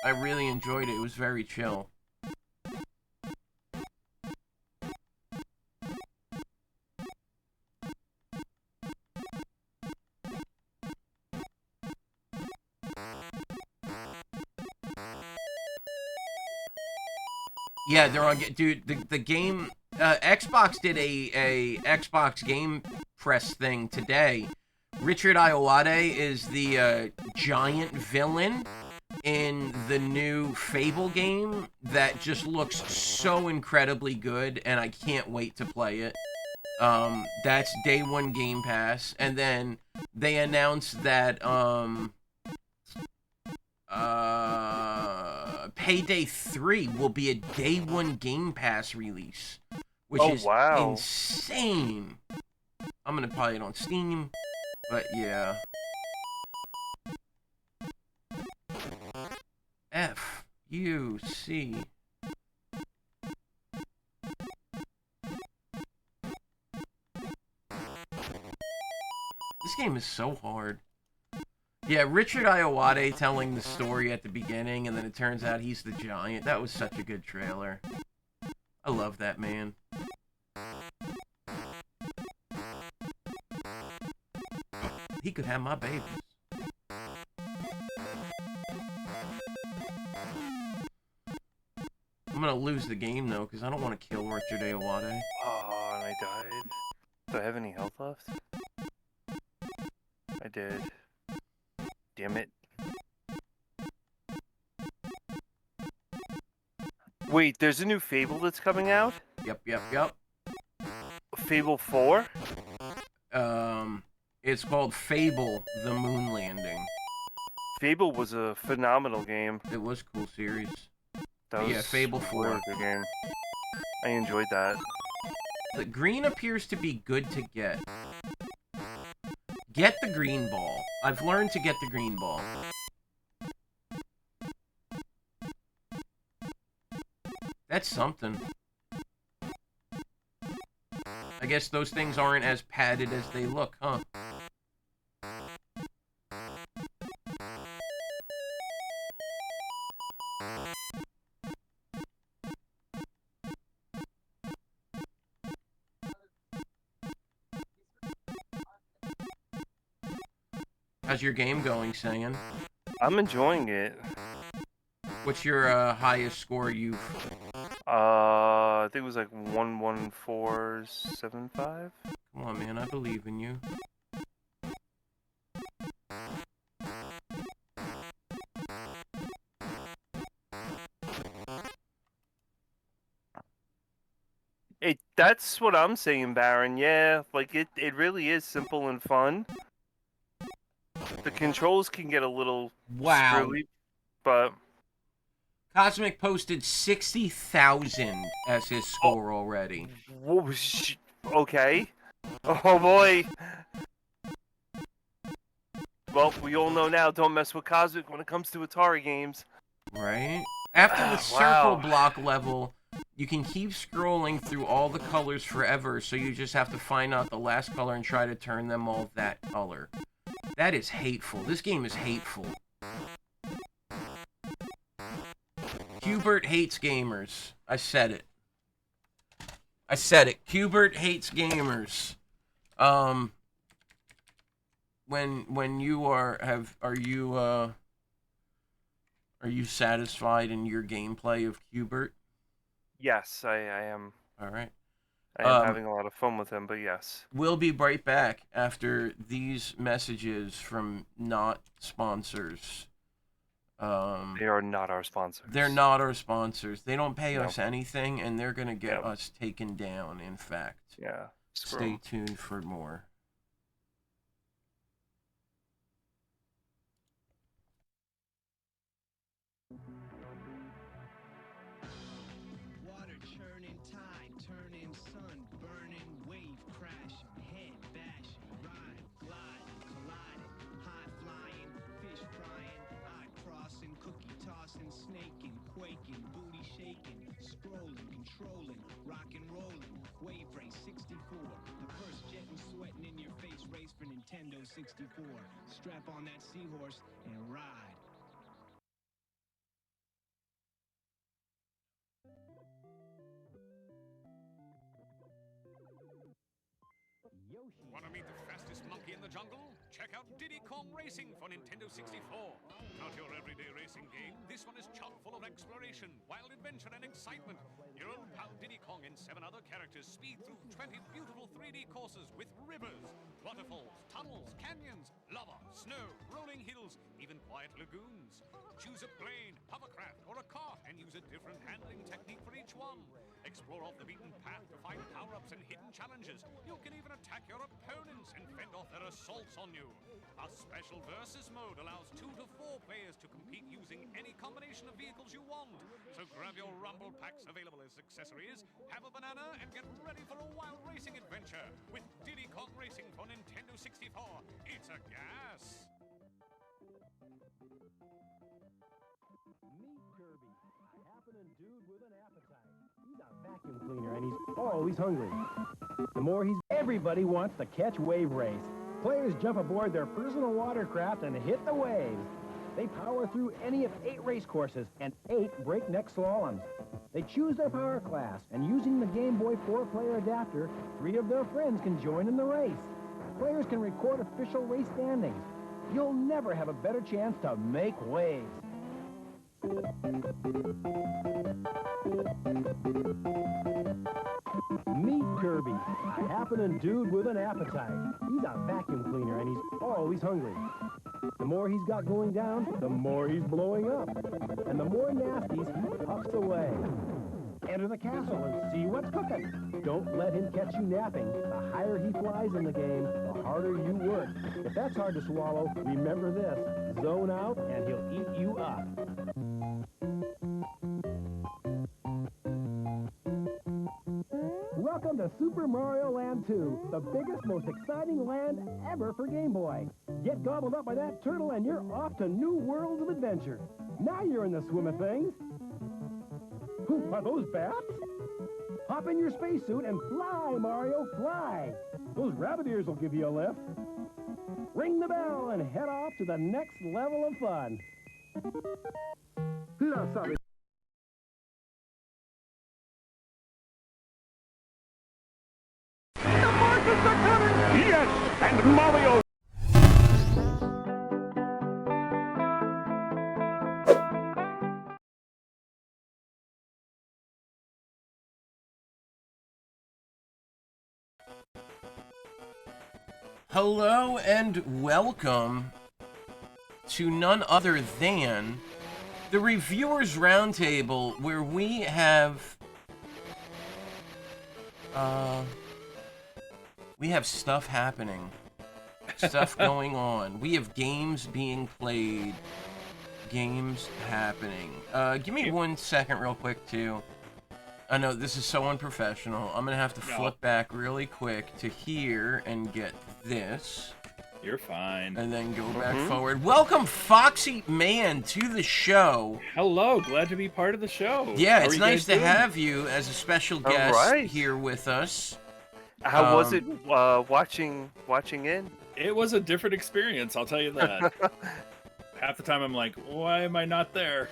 Speaker 3: I really enjoyed it. It was very chill. Yeah, they're on. Dude, the game. Xbox did a Xbox Game Press thing today. Richard Ayoade is the giant villain in the new Fable game that just looks so incredibly good, and I can't wait to play it. That's day one Game Pass, and then they announced that Payday 3 will be a day one Game Pass release, which is insane. I'm gonna play it on Steam, but yeah. F-U-C. This game is so hard. Yeah, Richard Ayoade telling the story at the beginning, and then it turns out he's the giant. That was such a good trailer. I love that man. He could have my babies. I'm gonna lose the game, though, because I don't want to kill Richard Ayoade.
Speaker 2: Oh, and I died. Do I have any health left? I did. Damn it. Wait, there's a new Fable that's coming out?
Speaker 3: Yep.
Speaker 2: Fable 4?
Speaker 3: It's called Fable: The Moon Landing.
Speaker 2: Fable was a phenomenal game.
Speaker 3: It was a cool series.
Speaker 2: That was
Speaker 3: Yeah, Fable 4.
Speaker 2: a good game. I enjoyed that.
Speaker 3: The green appears to be good to get. Get the green ball. I've learned to get the green ball. That's something. I guess those things aren't as padded as they look, huh? How's your game going, Saiyan?
Speaker 2: I'm enjoying it.
Speaker 3: What's your highest score you've...
Speaker 2: I think it was like 11475.
Speaker 3: Come on, man, I believe in you.
Speaker 2: That's what I'm saying, Baron. Yeah, like it really is simple and fun. The controls can get a little screwy, but...
Speaker 3: Cosmic posted 60,000 as his score already.
Speaker 2: Okay. Oh boy. Well, we all know now, don't mess with Cosmic when it comes to Atari games.
Speaker 3: Right? After the circle block level, you can keep scrolling through all the colors forever, so you just have to find out the last color and try to turn them all that color. That is hateful. This game is hateful. Hubert hates gamers. I said it. Hubert hates gamers. when you are you satisfied in your gameplay of Hubert?
Speaker 2: Yes, I am.
Speaker 3: All right.
Speaker 2: I am having a lot of fun with him, but yes.
Speaker 3: We'll be right back after these messages from not sponsors.
Speaker 2: They are not our sponsors.
Speaker 3: They're not our sponsors. They don't pay
Speaker 2: No.
Speaker 3: us anything, and they're going to get
Speaker 2: Yep.
Speaker 3: us taken down, in fact.
Speaker 2: Yeah. Screw
Speaker 3: Stay
Speaker 2: 'em.
Speaker 3: tuned for more.
Speaker 6: Water churning, tide turning, sun burning, wave crashing, head bashing, ride, gliding, colliding, high flying, fish frying, eye crossing, cookie tossing, snaking, quaking, booty shaking, scrolling, controlling, rock and rolling, wave race 64, the first jetting, sweating in your face race for Nintendo 64. Strap on that seahorse and ride.
Speaker 7: Want to meet the fastest monkey in the jungle? Check out Diddy Kong Racing for Nintendo 64. Not your everyday racing game, this one is chock full of exploration, wild adventure, and excitement. Your old pal Diddy Kong and 7 other characters speed through 20 beautiful 3D courses with rivers, waterfalls, tunnels, canyons, lava, snow, rolling hills, even quiet lagoons. Choose a plane, hovercraft, or a cart and use a different handling technique for each one. Explore off the beaten path to find power-ups and hidden challenges. You can even attack your opponents and fend off their assaults on you. A special versus mode allows 2 to 4 players to compete using any combination of vehicles you want. So grab your rumble packs available as accessories, have a banana, and get ready for a wild racing adventure with Diddy Kong Racing for Nintendo 64. It's a gas!
Speaker 8: Meet Kirby, a happening dude with an appetite. He's a vacuum cleaner and he's always hungry. The more everybody wants to catch Wave Race. Players jump aboard their personal watercraft and hit the waves. They power through any of 8 race courses and 8 breakneck slaloms. They choose their power class, and using the Game Boy 4-player adapter, 3 of their friends can join in the race. Players can record official race standings. You'll never have a better chance to make waves. Meet Kirby, a happening dude with an appetite. He's a vacuum cleaner and he's always hungry. The more he's got going down, the more he's blowing up. And the more nasties he puffs away. Enter the castle and see what's cooking. Don't let him catch you napping. The higher he flies in the game, the harder you work. If that's hard to swallow, remember this. Zone out and he'll eat you up. Welcome to Super Mario Land 2, the biggest, most exciting land ever for Game Boy. Get gobbled up by that turtle and you're off to new worlds of adventure. Now you're in the swim of things. Who are those bats? Hop in your spacesuit and fly, Mario, fly. Those rabbit ears will give you a lift. Ring the bell and head off to the next level of fun. No, sorry.
Speaker 9: Yes, and Mario.
Speaker 3: Hello and welcome to none other than the Reviewers Roundtable, where we have stuff happening, stuff going on. We have games being played, games happening. Give me 1 second real quick too. I know this is so unprofessional. I'm gonna have to flip back really quick to here and get this.
Speaker 10: You're fine.
Speaker 3: And then go back forward. Welcome, Foxyman, to the show.
Speaker 10: Hello, glad to be part of the show.
Speaker 3: Yeah, it's nice to have you as a special guest here with us.
Speaker 2: How was it watching in?
Speaker 10: It was a different experience, I'll tell you that. Half the time I'm like, why am I not there?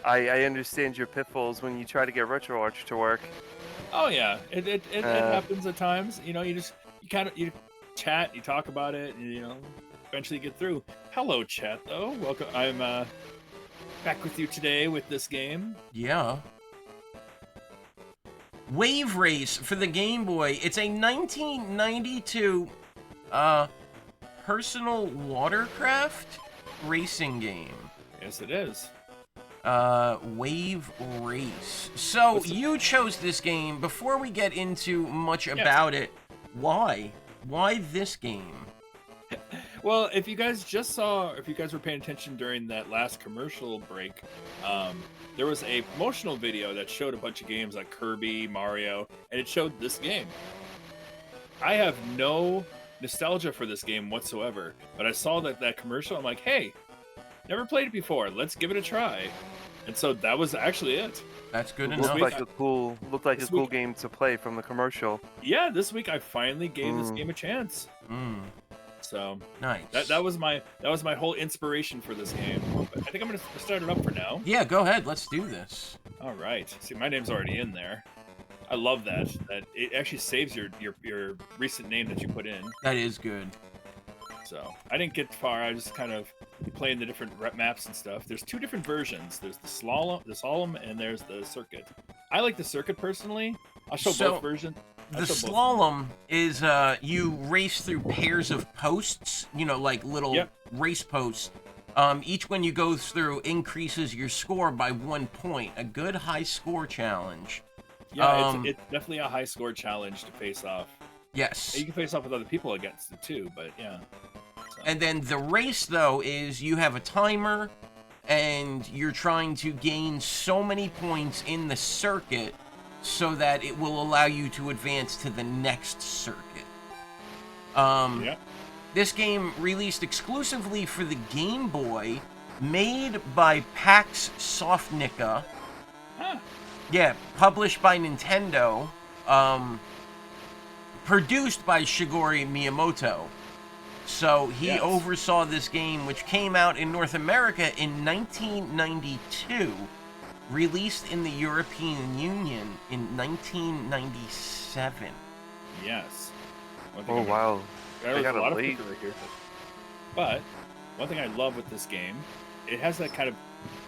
Speaker 2: I understand your pitfalls when you try to get Retro Arch to work.
Speaker 10: Oh yeah, it happens at times. You know, you chat, you talk about it, and eventually get through. Hello, chat, though. Welcome. I'm back with you today with this game.
Speaker 3: Yeah. Wave Race for the Game Boy. It's a 1992 personal watercraft racing game.
Speaker 10: Yes, it is.
Speaker 3: Wave Race. So you chose this game. Before we get into much about it, why? Why this game?
Speaker 10: Well, if you guys were paying attention during that last commercial break, there was a promotional video that showed a bunch of games like Kirby, Mario, and it showed this game. I have no nostalgia for this game whatsoever, but I saw that commercial. I'm like, hey, never played it before. Let's give it a try. And so that was actually it.
Speaker 3: That's good enough.
Speaker 2: Looked like a cool game to play from the commercial.
Speaker 10: Yeah, this week I finally gave this game a chance. So
Speaker 3: nice.
Speaker 10: That was my whole inspiration for this game. But I think I'm gonna start it up for now.
Speaker 3: Yeah, go ahead. Let's do this.
Speaker 10: All right. See, my name's already in there. I love that it actually saves your recent name that you put in.
Speaker 3: That is good.
Speaker 10: So I didn't get far. I just kind of playing the different rep maps and stuff. There's two different versions. There's the slalom, and there's the circuit. I like the circuit personally. I'll show both versions.
Speaker 3: The slalom is you race through pairs of posts, like little race posts. Each one you go through increases your score by 1 point. A good high score challenge.
Speaker 10: Yeah, it's definitely a high score challenge to face off.
Speaker 3: Yes.
Speaker 10: And you can face off with other people against it too, but yeah. So.
Speaker 3: And then the race, though, is you have a timer, and you're trying to gain so many points in the circuit so that it will allow you to advance to the next circuit. This game released exclusively for the Game Boy, made by Pax Softnica.
Speaker 10: Huh.
Speaker 3: Yeah, published by Nintendo. Produced by Shigeru Miyamoto. So he oversaw this game, which came out in North America in 1992, released in the European Union in 1997.
Speaker 10: Yes.
Speaker 2: Oh, wow.
Speaker 10: There's a lot of people here. But one thing I love with this game, it has that kind of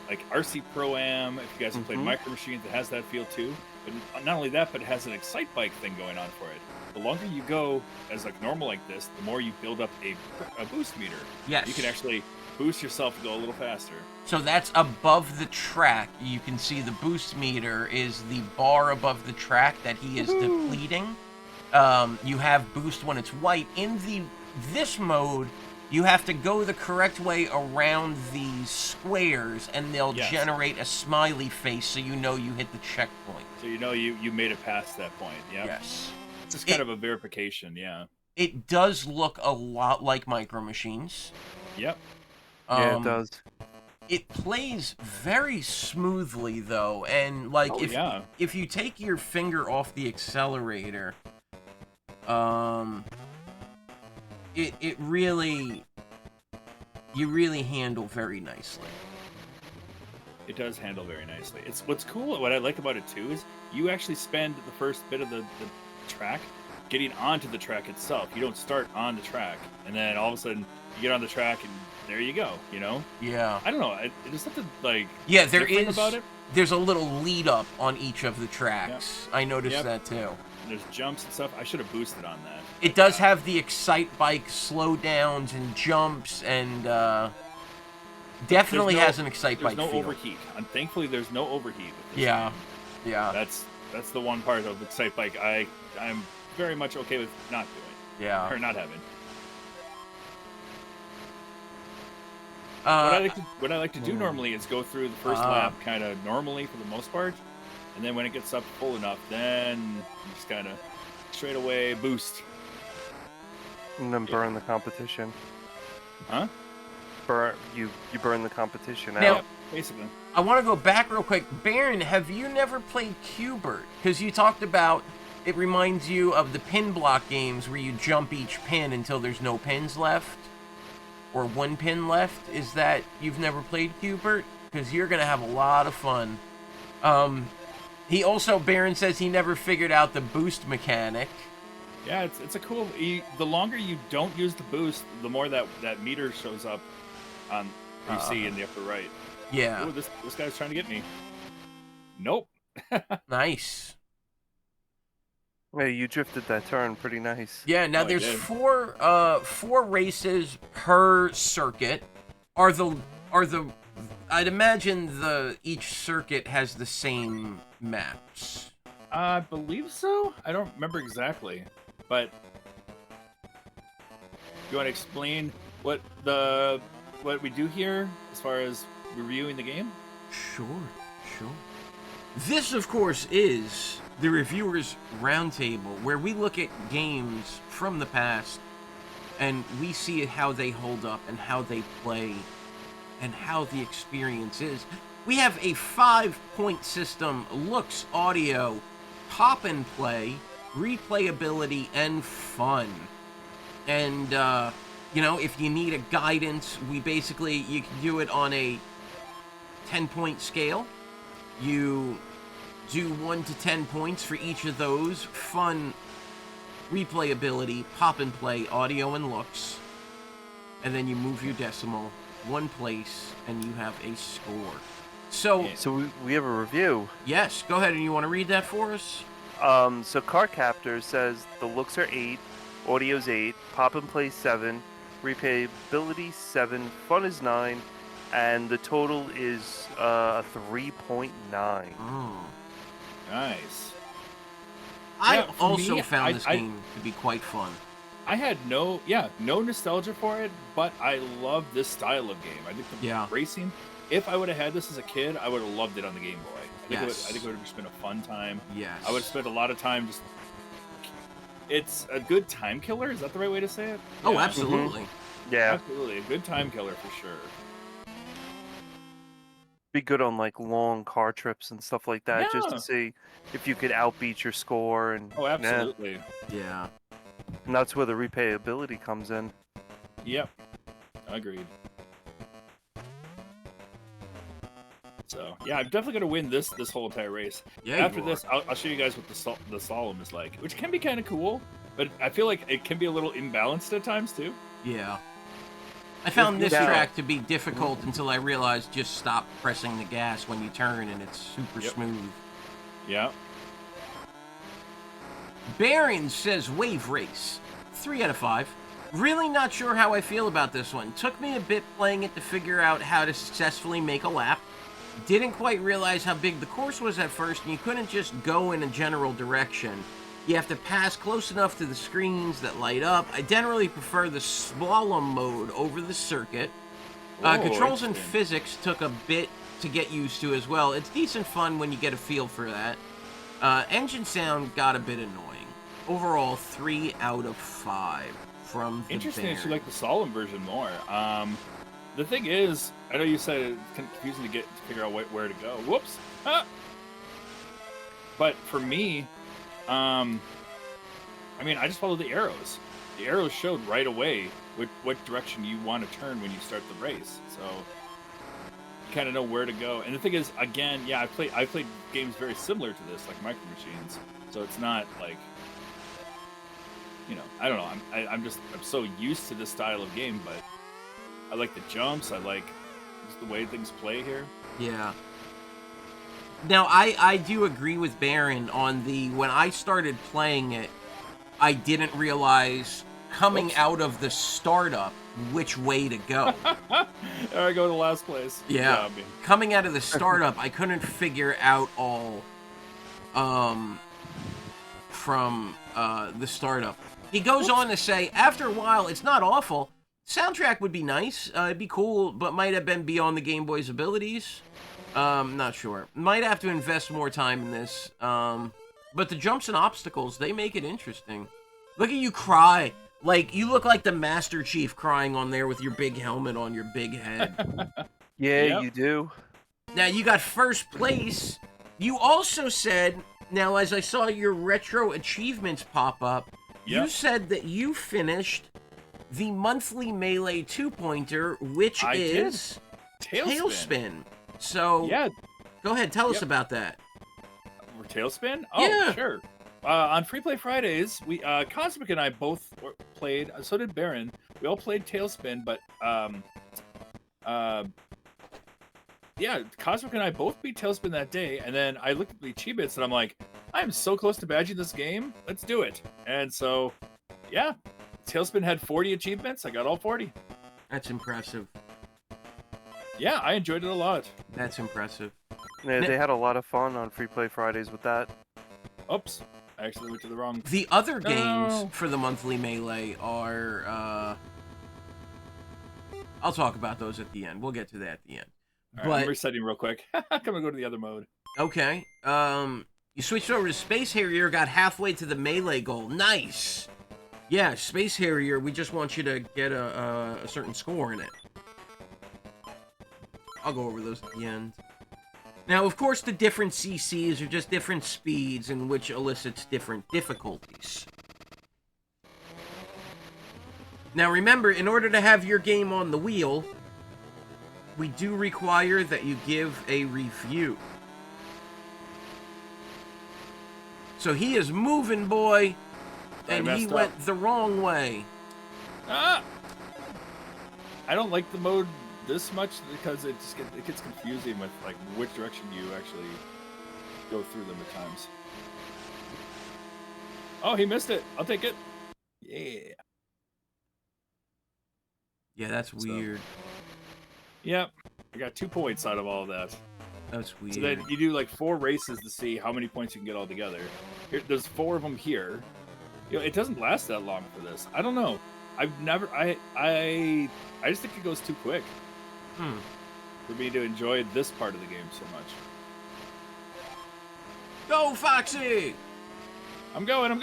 Speaker 10: like RC Pro-Am. If you guys have played Micro Machines, it has that feel too. But not only that, but it has an Excite Bike thing going on for it. The longer you go as like normal like this, the more you build up a boost meter.
Speaker 3: Yes.
Speaker 10: You can actually boost yourself to go a little faster.
Speaker 3: So that's above the track. You can see the boost meter is the bar above the track that he is depleting. You have boost when it's white. In this mode, you have to go the correct way around these squares, and they'll generate a smiley face so you know you hit the checkpoint.
Speaker 10: So you know you made it past that point. Yeah.
Speaker 3: Yes.
Speaker 10: It's kind of a verification, yeah.
Speaker 3: It does look a lot like Micro Machines.
Speaker 10: Yep.
Speaker 2: Yeah, it does.
Speaker 3: It plays very smoothly, though, and like if you take your finger off the accelerator, it really, you really handle very nicely.
Speaker 10: It does handle very nicely. It's what's cool. What I like about it too is you actually spend the first bit of the track getting onto the track itself. You don't start on the track, and then all of a sudden you get on the track, and there you go.
Speaker 3: Yeah.
Speaker 10: I don't know. There's something like
Speaker 3: there is
Speaker 10: about it.
Speaker 3: There's a little lead up on each of the tracks. Yep. I noticed that too.
Speaker 10: There's jumps and stuff. I should have boosted on that.
Speaker 3: It does have the Excite Bike slowdowns and jumps, and definitely has an Excite Bike
Speaker 10: There's no
Speaker 3: feel.
Speaker 10: overheat. And thankfully, there's no overheat with this
Speaker 3: Yeah.
Speaker 10: game.
Speaker 3: Yeah.
Speaker 10: That's the one part of Excite Bike I'm very much okay with not doing.
Speaker 3: Yeah.
Speaker 10: Or not having. What I like to do normally is go through the first lap kind of normally for the most part, and then when it gets up full enough, then you just kind of straight away boost.
Speaker 2: And then burn the competition.
Speaker 10: Huh?
Speaker 2: You burn the competition
Speaker 3: Now,
Speaker 2: out.
Speaker 10: Basically.
Speaker 3: I want to go back real quick. Baron, have you never played Q*bert? Because you talked about it reminds you of the pin block games where you jump each pin until there's no pins left. Or one pin left. Is that you've never played Q*bert? Because you're going to have a lot of fun. He also, Baron says he never figured out the boost mechanic.
Speaker 10: Yeah, it's a cool. The longer you don't use the boost, the more that meter shows up on you see in the upper right.
Speaker 3: Yeah.
Speaker 10: Oh, this guy's trying to get me. Nope.
Speaker 3: Nice.
Speaker 2: Yeah, you drifted that turn pretty nice.
Speaker 3: Yeah, now
Speaker 10: Oh, I
Speaker 3: there's
Speaker 10: did.
Speaker 3: four races per circuit. Are the I'd imagine each circuit has the same maps.
Speaker 10: I believe so. I don't remember exactly, but you want to explain what we do here as far as reviewing the game?
Speaker 3: Sure. This, of course, is the Reviewers Roundtable, where we look at games from the past and we see how they hold up and how they play and how the experience is. We have a 5-point system: looks, audio, pop and play, replayability, and fun. And, if you need a guidance, you can do it on a 10-point scale. You do 1 to 10 points for each of those: fun, replayability, pop and play, audio, and looks. And then you move your decimal one place, and you have a score. So
Speaker 2: we have a review.
Speaker 3: Yes, go ahead, and you want to read that for us?
Speaker 2: So Card Captor says the looks are 8, audio's 8, pop and play 7, replayability 7, fun is 9, and the total is 3.9.
Speaker 10: Nice.
Speaker 3: I also found this game to be quite fun.
Speaker 10: I had no nostalgia for it, but I love this style of game. I think the racing. If I would have had this as a kid, I would have loved it on the Game Boy. I think it would have just been a fun time.
Speaker 3: Yes.
Speaker 10: I would have spent a lot of time just. It's a good time killer. Is that the right way to say it?
Speaker 3: Oh, absolutely.
Speaker 2: Mm-hmm. Yeah.
Speaker 10: Absolutely, a good time killer for sure.
Speaker 2: Be good on like long car trips and stuff like that, just to see if you could outbeat your score. And
Speaker 10: oh, absolutely.
Speaker 3: Yeah.
Speaker 2: And that's where the replayability comes in.
Speaker 10: Yep. Agreed. So yeah, I'm definitely gonna win this whole entire race.
Speaker 3: Yeah.
Speaker 10: After this, I'll show you guys what the slalom is like, which can be kind of cool, but I feel like it can be a little imbalanced at times too.
Speaker 3: Yeah. I found this track to be difficult until I realized just stop pressing the gas when you turn, and it's super smooth.
Speaker 10: Yeah.
Speaker 3: Baron says Wave Race. 3 out of 5. Really not sure how I feel about this one. Took me a bit playing it to figure out how to successfully make a lap. Didn't quite realize how big the course was at first, and you couldn't just go in a general direction. You have to pass close enough to the screens that light up. I generally prefer the slalom mode over the circuit. Controls and physics took a bit to get used to as well. It's decent fun when you get a feel for that. Engine sound got a bit annoying. Overall, 3 out of 5 from the
Speaker 10: Interesting
Speaker 3: Baron.
Speaker 10: that you like the slalom version more. The thing is, I know you said it's confusing to figure out where to go. Whoops. Ah! But for me, I just follow the arrows. The arrows showed right away what direction you want to turn when you start the race. So you kind of know where to go. And the thing is, again, I played games very similar to this, like Micro Machines. So it's not like, I don't know. I'm so used to this style of game, but I like the jumps. I like just the way things play here.
Speaker 3: Yeah. Now, I do agree with Baron on when I started playing it, I didn't realize coming out of the startup which way to go.
Speaker 10: There I go to the last place.
Speaker 3: Yeah. Coming out of the startup, I couldn't figure out all from the startup. He goes on to say, after a while, it's not awful. Soundtrack would be nice. It'd be cool, but might have been beyond the Game Boy's abilities. Not sure. Might have to invest more time in this. But the jumps and obstacles, they make it interesting. Look at you cry. Like, you look like the Master Chief crying on there with your big helmet on your big head.
Speaker 2: Yeah, you do.
Speaker 3: Now, you got first place. You also said, now as I saw your retro achievements pop up, you said that you finished the monthly Melee 2-pointer, which is Tailspin. So, go ahead, tell us about that.
Speaker 10: Tailspin? Oh, sure. On Free Play Fridays, we Cosmic and I both played. So did Baron. We all played Tailspin, but yeah, Cosmic and I both beat Tailspin that day. And then I looked at the achievements and I'm like, I'm so close to badging this game. Let's do it. And so, yeah, Tailspin had 40 achievements. I got all 40.
Speaker 3: That's impressive.
Speaker 10: Yeah, I enjoyed it a lot.
Speaker 3: That's impressive.
Speaker 2: Yeah, they had a lot of fun on Free Play Fridays with that.
Speaker 10: Oops. I actually went to the wrong...
Speaker 3: The other games for the monthly Melee are... I'll talk about those at the end. We'll get to that at the end.
Speaker 10: All right, I'm resetting real quick. I'm gonna go to the other mode.
Speaker 3: Okay. You switched over to Space Harrier, got halfway to the Melee goal. Nice! Yeah, Space Harrier, we just want you to get a certain score in it. I'll go over those at the end. Now, of course, the different CCs are just different speeds in which elicits different difficulties. Now, remember, in order to have your game on the wheel, we do require that you give a review. So he is moving, boy, and he went the wrong way.
Speaker 10: Ah! I don't like the mode this much because it gets confusing with like which direction you actually go through them at times. Oh, he missed it. I'll take it. Yeah.
Speaker 3: Yeah, that's weird.
Speaker 10: Yep. I got 2 points out of all of that.
Speaker 3: That's weird.
Speaker 10: So then you do like 4 races to see how many points you can get all together. There's 4 of them here. You know, it doesn't last that long for this. I don't know. I've never. I just think it goes too quick. For me to enjoy this part of the game so much.
Speaker 3: Go, Foxy!
Speaker 10: I'm going.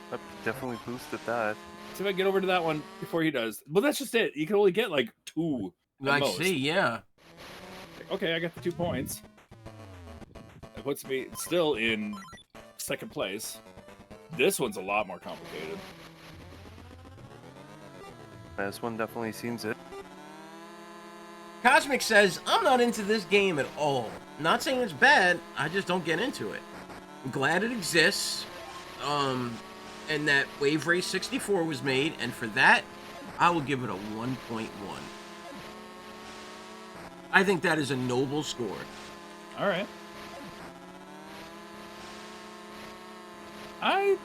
Speaker 2: That definitely boosted that.
Speaker 10: See if I can get over to that one before he does. Well, that's just it. You can only get like 2.
Speaker 3: I see, yeah.
Speaker 10: Okay, I got the 2 points. That puts me still in 2nd place. This one's a lot more complicated.
Speaker 2: This one definitely seems it.
Speaker 3: Cosmic says, I'm not into this game at all. Not saying it's bad, I just don't get into it. I'm glad it exists, and that Wave Race 64 was made, and for that, I will give it a 1.1. I think that is a noble score.
Speaker 10: All right. I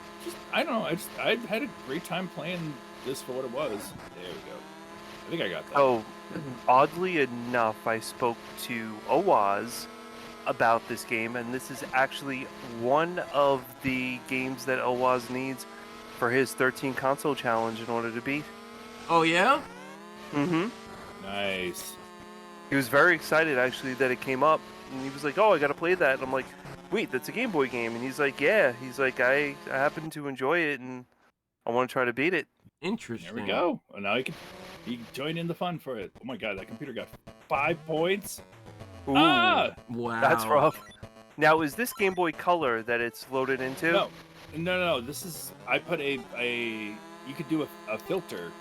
Speaker 10: don't know. I had a great time playing this for what it was. There we go. I think I got that.
Speaker 2: Oh, oddly enough, I spoke to Owaz about this game, and this is actually one of the games that Owaz needs for his 13 console challenge in order to beat.
Speaker 3: Oh, yeah?
Speaker 2: Mm-hmm.
Speaker 10: Nice.
Speaker 2: He was very excited, actually, that it came up, and he was like, oh, I gotta play that. And I'm like, wait, that's a Game Boy game. And he's like, yeah. He's like, I happen to enjoy it, and I want to try to beat it.
Speaker 3: Interesting.
Speaker 10: There we go. And now you can join in the fun for it. Oh my god, that computer got 5 points.
Speaker 2: Ooh,
Speaker 3: wow.
Speaker 2: That's rough. Now, is this Game Boy Color that it's loaded into?
Speaker 10: No. This is, I put you could do a filter.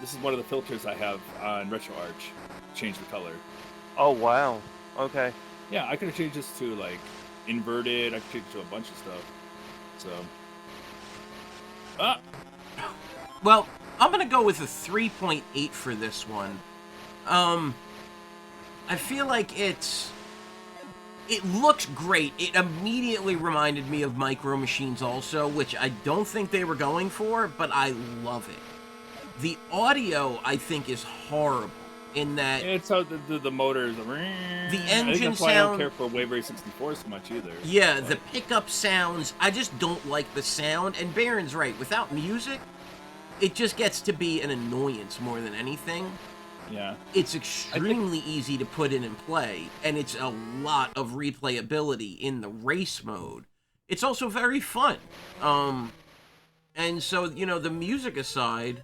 Speaker 10: This is one of the filters I have on RetroArch. Change the color.
Speaker 2: Oh, wow. Okay.
Speaker 10: Yeah, I could have changed this to like inverted. I could change it to a bunch of stuff. So.
Speaker 3: Well, I'm gonna go with a 3.8 for this one. I feel like it looks great. It immediately reminded me of Micro Machines also, which I don't think they were going for, but I love it. The audio, I think, is horrible in that...
Speaker 10: It's how the motors...
Speaker 3: The engine
Speaker 10: that's why
Speaker 3: sound...
Speaker 10: I don't care for Wave Race 64 so much either.
Speaker 3: Yeah, the pickup sounds, I just don't like the sound. And Baron's right, without music, it just gets to be an annoyance more than anything.
Speaker 10: Yeah.
Speaker 3: It's extremely easy to put in and play, and it's a lot of replayability in the race mode. It's also very fun. And so, you know, the music aside...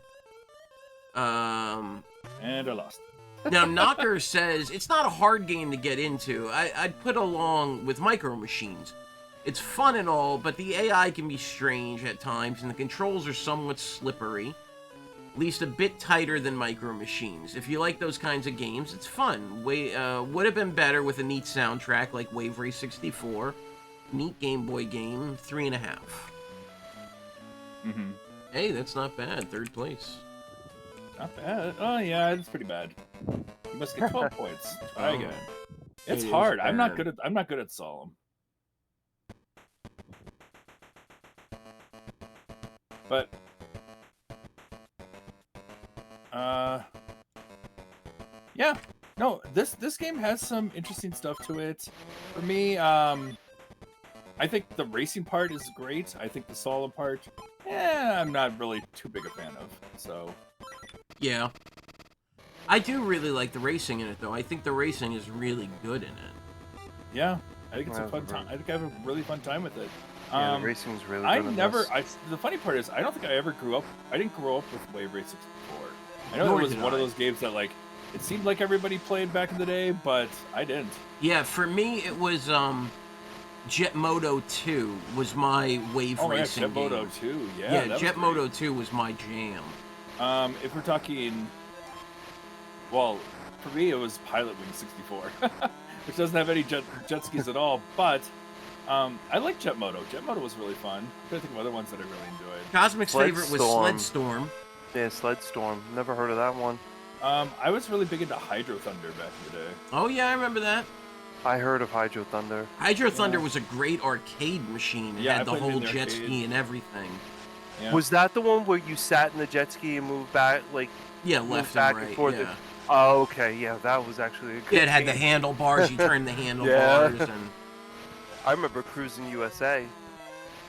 Speaker 10: And I lost.
Speaker 3: Now, Knocker says, it's not a hard game to get into. I'd put along with Micro Machines. It's fun and all, but the AI can be strange at times, and the controls are somewhat slippery. At least a bit tighter than Micro Machines. If you like those kinds of games, it's fun. Would have been better with a neat soundtrack like Wave Race 64. Neat Game Boy game, 3.5.
Speaker 10: Mm-hmm.
Speaker 3: Hey, that's not bad. 3rd place.
Speaker 10: Not bad. Oh yeah, it's pretty bad. You must get 12 points. Try again. It's
Speaker 3: It is
Speaker 10: hard. I'm not
Speaker 3: bad.
Speaker 10: good at Solemn. But yeah. No, this game has some interesting stuff to it. For me, I think the racing part is great. I think the Solemn part, I'm not really too big a fan of. So
Speaker 3: Yeah. I do really like the racing in it, though. I think the racing is really good in it.
Speaker 10: yeah, I think it's a
Speaker 2: Yeah,
Speaker 10: fun time. I think I have a really fun time with it.
Speaker 2: Yeah, the racing's really
Speaker 10: I
Speaker 2: good in
Speaker 10: never.
Speaker 2: this.
Speaker 10: The funny part is, I don't think I ever grew up. I didn't grow up with Wave Race 64. I know
Speaker 3: Nor
Speaker 10: it was
Speaker 3: did
Speaker 10: one of
Speaker 3: I.
Speaker 10: those games that like it seemed like everybody played back in the day, but I didn't.
Speaker 3: Yeah, for me, it was Jet Moto 2 was my wave
Speaker 10: Oh my gosh,
Speaker 3: racing
Speaker 10: Jet
Speaker 3: game.
Speaker 10: Moto 2. Yeah,
Speaker 3: Yeah,
Speaker 10: that
Speaker 3: Jet
Speaker 10: was great.
Speaker 3: Moto 2 was my jam.
Speaker 10: If we're talking, well, for me it was Pilot Wing 64, which doesn't have any jet skis at all. But I like Jet Moto. Jet Moto was really fun. I'm trying to think of other ones that I really enjoyed.
Speaker 3: Cosmic's favorite was
Speaker 2: Sledstorm.
Speaker 3: Sledstorm.
Speaker 2: Yeah, Sled Storm. Never heard of that one.
Speaker 10: I was really big into Hydro Thunder back in the day.
Speaker 3: Oh yeah, I remember that.
Speaker 2: I heard of Hydro Thunder.
Speaker 3: Hydro Thunder was a great arcade machine. It
Speaker 10: Yeah, I
Speaker 3: had the
Speaker 10: played it in
Speaker 3: whole
Speaker 10: the
Speaker 3: jet
Speaker 10: arcade.
Speaker 3: ski and everything.
Speaker 10: Yeah.
Speaker 2: Was that the one where you sat in the jet ski and moved back, like
Speaker 3: Yeah,
Speaker 2: moved
Speaker 3: left
Speaker 2: back
Speaker 3: and right.
Speaker 2: forth?
Speaker 3: Yeah.
Speaker 2: Oh, okay. Yeah, that was actually a good
Speaker 3: Yeah, it had the
Speaker 2: game.
Speaker 3: handlebars. You turned the handlebars,
Speaker 2: Yeah.
Speaker 3: and
Speaker 2: I remember Cruising USA.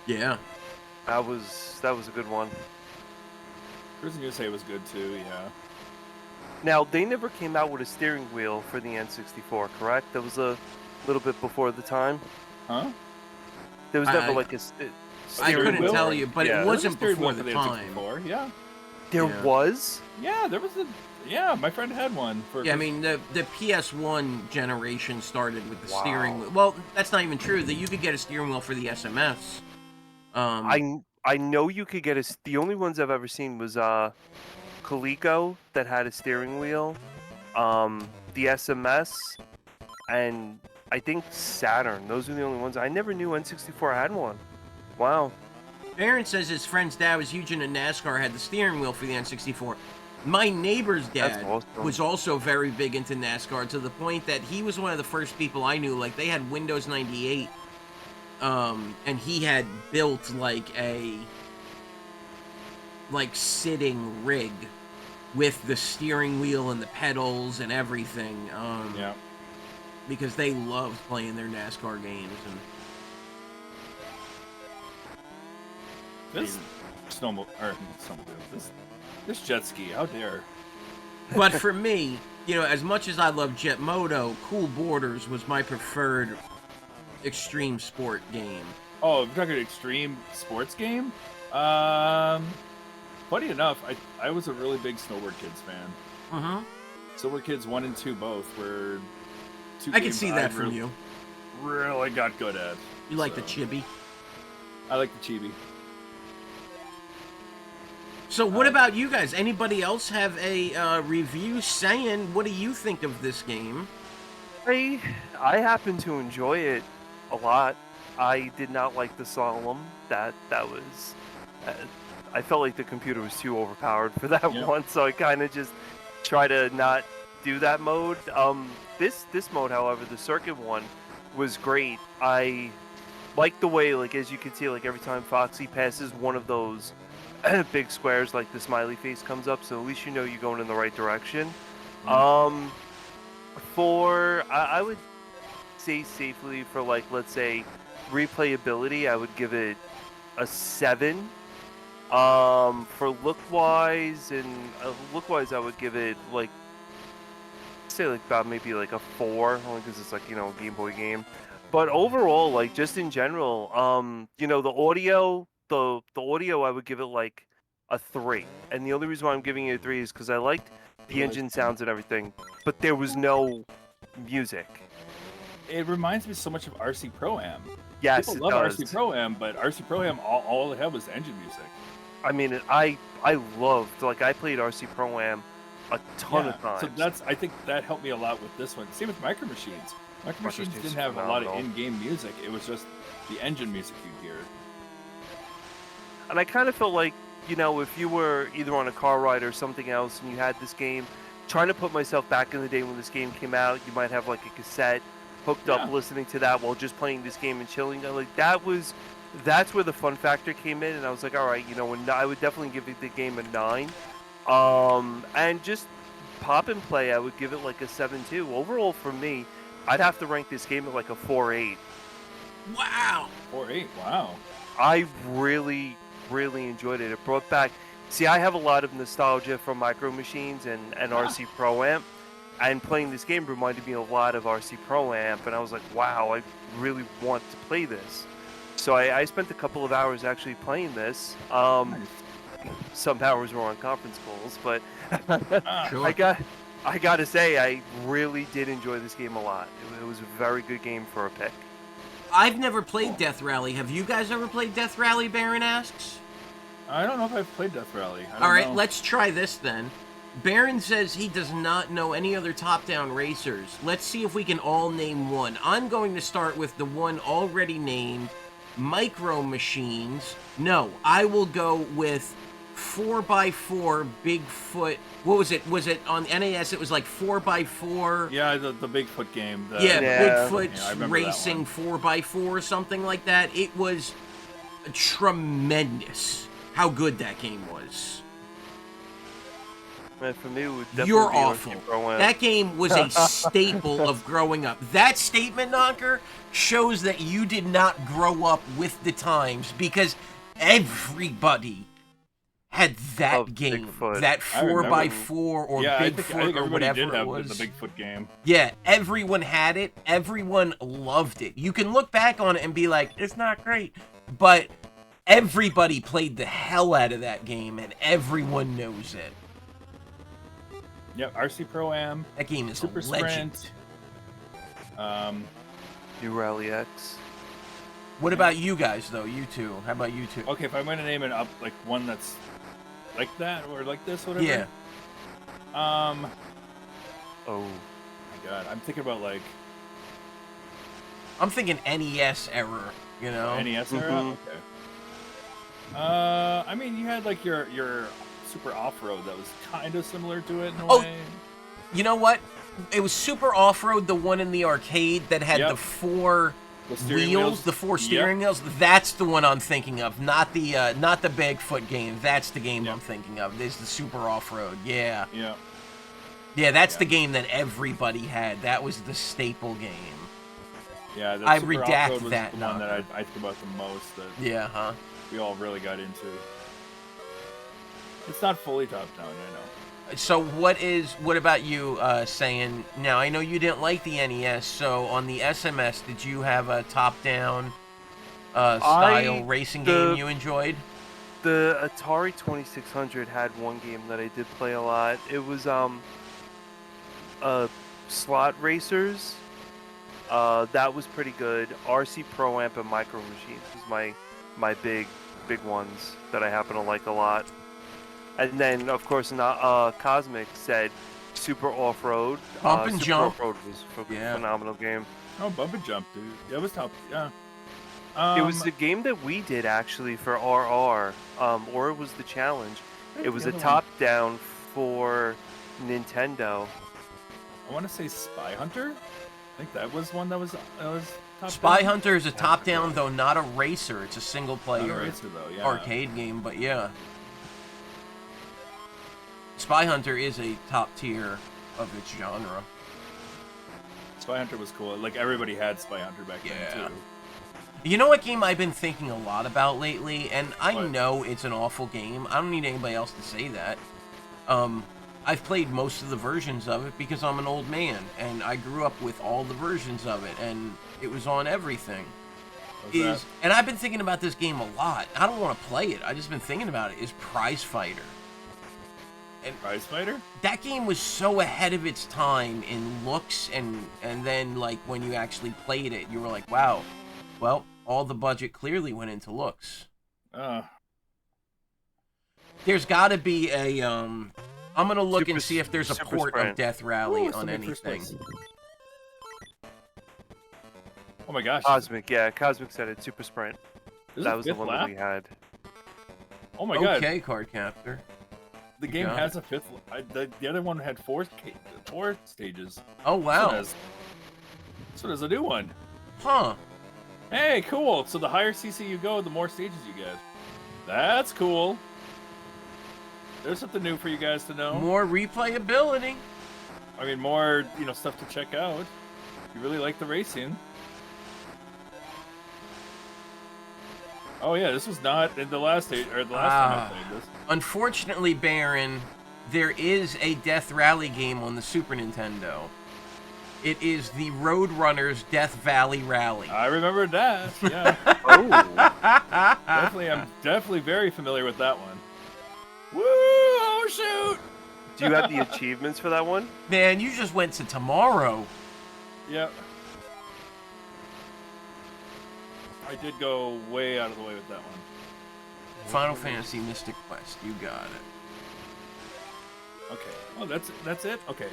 Speaker 3: yeah.
Speaker 2: That was a good one.
Speaker 10: Cruising USA was good too. Yeah.
Speaker 2: Now, they never came out with a steering wheel for the N64, correct? That was a little bit before the time.
Speaker 10: Huh?
Speaker 2: There was never
Speaker 3: I-
Speaker 2: like a
Speaker 3: I
Speaker 2: steering
Speaker 3: couldn't
Speaker 2: wheel.
Speaker 3: tell you, but
Speaker 2: Yeah.
Speaker 3: it
Speaker 10: There was a
Speaker 3: wasn't
Speaker 10: steering
Speaker 3: before
Speaker 10: wheel
Speaker 3: the
Speaker 10: for
Speaker 3: time.
Speaker 10: N64. Yeah.
Speaker 2: There
Speaker 3: Yeah.
Speaker 2: was?
Speaker 10: Yeah, there was a. Yeah, my friend had one. For
Speaker 3: Yeah, I mean the PS1 generation started with the
Speaker 2: Wow.
Speaker 3: steering wheel. Well, that's not even true. That you could get a steering wheel for the SMS.
Speaker 2: I know you could get the only ones I've ever seen was Coleco that had a steering wheel, the SMS, and I think Saturn. Those are the only ones. I never knew N64 had one. Wow.
Speaker 3: Aaron says his friend's dad was huge into NASCAR, had the steering wheel for the N64. My neighbor's
Speaker 2: That's
Speaker 3: dad
Speaker 2: awesome.
Speaker 3: was also very big into NASCAR to the point that he was one of the first people I knew. Like, they had Windows 98, and he had built like a sitting rig with the steering wheel and the pedals and everything.
Speaker 10: Yeah.
Speaker 3: Because they loved playing their NASCAR games. And
Speaker 10: This this jet ski, how dare?
Speaker 3: But for me, you know, as much as I love Jet Moto, Cool Borders was my preferred extreme sport game.
Speaker 10: Oh, if you're talking extreme sports game, funny enough, I was a really big Snowboard Kids fan.
Speaker 3: Uh-huh.
Speaker 10: Snowboard Kids 1 and 2 both were two
Speaker 3: I can
Speaker 10: games
Speaker 3: see that from you.
Speaker 10: Really got good at.
Speaker 3: You like the
Speaker 10: So,
Speaker 3: chibi.
Speaker 10: I like the chibi.
Speaker 3: So what about you guys? Anybody else have a review saying, what do you think of this game?
Speaker 2: I happen to enjoy it a lot. I did not like the Solemn. That was. I felt like the computer was too overpowered for that
Speaker 10: Yeah.
Speaker 2: one, so I kind of just try to not do that mode. This mode, however, the circuit one, was great. I like the way, like as you can see, like every time Foxy passes one of those big squares, like the smiley face comes up, so at least you know you're going in the right direction. I would say safely for like, let's say, replayability, I would give it a 7. For look-wise, I would give it like, say like about maybe like a 4, only because it's like, you know, a Game Boy game. But overall, like just in general, you know, the audio I would give it like a 3. And the only reason why I'm giving it a 3 is because I liked the engine sounds and everything, but there was no music.
Speaker 10: It reminds me so much of RC Pro-Am.
Speaker 2: Yes,
Speaker 10: People
Speaker 2: it
Speaker 10: love
Speaker 2: does.
Speaker 10: RC Pro-Am, but RC Pro-Am, all it had was engine music.
Speaker 2: I mean, I loved, like, I played RC Pro-Am a ton of times.
Speaker 10: So I think that helped me a lot with this one. Same with Micro Machines. Micro Machines didn't have a lot of in-game music. It was just the engine music you'd hear.
Speaker 2: And I kind of felt like, you know, if you were either on a car ride or something else and you had this game, trying to put myself back in the day when this game came out, you might have like a cassette hooked up listening to that while just playing this game and chilling. Like that's where the fun factor came in, and I was like, all right, you know, I would definitely give the game a 9. And just pop and play, I would give it like a 7.2. Overall, for me, I'd have to rank this game at like a 4.8.
Speaker 3: Wow.
Speaker 10: 4.8. Wow.
Speaker 2: I really enjoyed it. It brought back. See, I have a lot of nostalgia from Micro Machines and RC Pro-Am, and playing this game reminded me a lot of RC Pro-Am, and I was like, wow, I really want to play this. So I spent a couple of hours actually playing this. Some hours were on conference calls, but
Speaker 3: Sure.
Speaker 2: I gotta say, I really did enjoy this game a lot. It was a very good game for a pick.
Speaker 3: I've never played Death Rally. Have you guys ever played Death Rally, Baron asks?
Speaker 10: I don't know if I've played Death Rally.
Speaker 3: All right, let's try this then. Baron says he does not know any other top-down racers. Let's see if we can all name one. I'm going to start with the one already named, Micro Machines. No, I will go with 4x4 Bigfoot. What was it? Was it on NAS? It was like 4x4.
Speaker 10: Yeah, the Bigfoot game.
Speaker 3: Bigfoot's Racing 4x4 or something like that. It was tremendous how good that game was.
Speaker 2: Man, for me, it would definitely
Speaker 3: You're
Speaker 2: be
Speaker 3: awful. That game was a staple of growing up. That statement, Knocker, shows that you did not grow up with the times, because everybody had that game,
Speaker 2: Bigfoot.
Speaker 3: that 4x4 or Bigfoot or whatever
Speaker 10: did have
Speaker 3: it was.
Speaker 10: The Bigfoot game.
Speaker 3: Yeah, everyone had it. Everyone loved it. You can look back on it and be like, it's not great, but everybody played the hell out of that game, and everyone knows it.
Speaker 10: Yep, RC Pro-Am.
Speaker 3: That game is
Speaker 10: Super
Speaker 3: a legend.
Speaker 10: Sprint.
Speaker 2: New Rally X.
Speaker 3: What about you guys, though? You two. How about you two?
Speaker 10: Okay, if I'm going to name it up, like one that's like that or like this, whatever.
Speaker 3: Yeah.
Speaker 2: Oh
Speaker 10: my God, I'm thinking about like.
Speaker 3: I'm thinking NES era. You know.
Speaker 10: NES era. Okay. I mean, you had like your Super Off-Road that was kind of similar to it in a way.
Speaker 3: You know what? It was Super Off-Road, the one in the arcade that had the four wheels, the four steering wheels. That's the one I'm thinking of, not the Bigfoot game. That's the game I'm thinking of. This is the Super Off-Road. Yeah. Yeah, that's the game that everybody had. That was the staple game.
Speaker 10: Yeah,
Speaker 3: I
Speaker 10: Super
Speaker 3: redact
Speaker 10: Off-Road was
Speaker 3: that
Speaker 10: the one that I think about the most. That we all really got into. It's not fully top-down, I know.
Speaker 3: So what about you saying, now I know you didn't like the NES, so on the SMS, did you have a top-down style racing game you enjoyed?
Speaker 2: The Atari 2600 had one game that I did play a lot. It was Slot Racers. That was pretty good. RC Pro-Am and Micro Machines was my big ones that I happen to like a lot. And then, of course, Cosmic said Super Off-Road.
Speaker 3: Bump and Jump.
Speaker 2: Super Off-Road was a phenomenal game.
Speaker 10: Oh, Bump and Jump, dude. That was top. Yeah.
Speaker 2: It was the game that we did, actually, for RR. Or it was the challenge. It was a top-down for Nintendo.
Speaker 10: I want to say Spy Hunter? I think that was one that was top
Speaker 3: Spy
Speaker 10: down.
Speaker 3: Hunter is a top-down, though, not a racer. It's a single-player
Speaker 10: Not a racer, though, yeah.
Speaker 3: arcade game, but yeah. Spy Hunter is a top tier of its genre.
Speaker 10: Spy Hunter was cool. Like, everybody had Spy Hunter back then, too.
Speaker 3: You know what game I've been thinking a lot about lately? And I know it's an awful game. I don't need anybody else to say that. I've played most of the versions of it because I'm an old man, and I grew up with all the versions of it, and it was on everything. And I've been thinking about this game a lot. I don't want to play it. I've just been thinking about it. Is Prize Fighter. And
Speaker 10: Prize Fighter?
Speaker 3: That game was so ahead of its time in looks, and then, like, when you actually played it, you were like, wow, well, all the budget clearly went into looks. There's got to be a I'm gonna look and see if there's a
Speaker 2: Super
Speaker 3: port
Speaker 2: Sprint.
Speaker 3: of Death Rally
Speaker 10: Ooh,
Speaker 3: on
Speaker 10: somebody first
Speaker 3: anything.
Speaker 10: place. Oh my gosh.
Speaker 2: Cosmic, yeah, Cosmic said it. Super Sprint.
Speaker 10: This is
Speaker 2: That was the
Speaker 10: fifth
Speaker 2: one
Speaker 10: lap?
Speaker 2: that we had.
Speaker 10: Oh my god.
Speaker 3: Okay, Card Captor.
Speaker 10: The
Speaker 3: You
Speaker 10: game
Speaker 3: got
Speaker 10: has a fifth. The other one had four stages.
Speaker 3: Oh wow.
Speaker 10: So does a new one.
Speaker 3: Huh.
Speaker 10: Hey, cool. So the higher CC you go, the more stages you get. That's cool. There's something new for you guys to know.
Speaker 3: More replayability.
Speaker 10: I mean, more, stuff to check out. If you really like the racing. Oh yeah, this was not in the last stage, or the last time I played this.
Speaker 3: Unfortunately, Baron, there is a Death Rally game on the Super Nintendo. It is the Roadrunners Death Valley Rally.
Speaker 10: I remember that. Yeah. I'm definitely very familiar with that one. Woo! Oh shoot!
Speaker 2: Do you have the achievements for that one?
Speaker 3: Man, you just went to tomorrow.
Speaker 10: Yep. I did go way out of the way with that one.
Speaker 3: Final Fantasy Mystic Quest. You got it.
Speaker 10: Okay. Oh, that's it? Okay.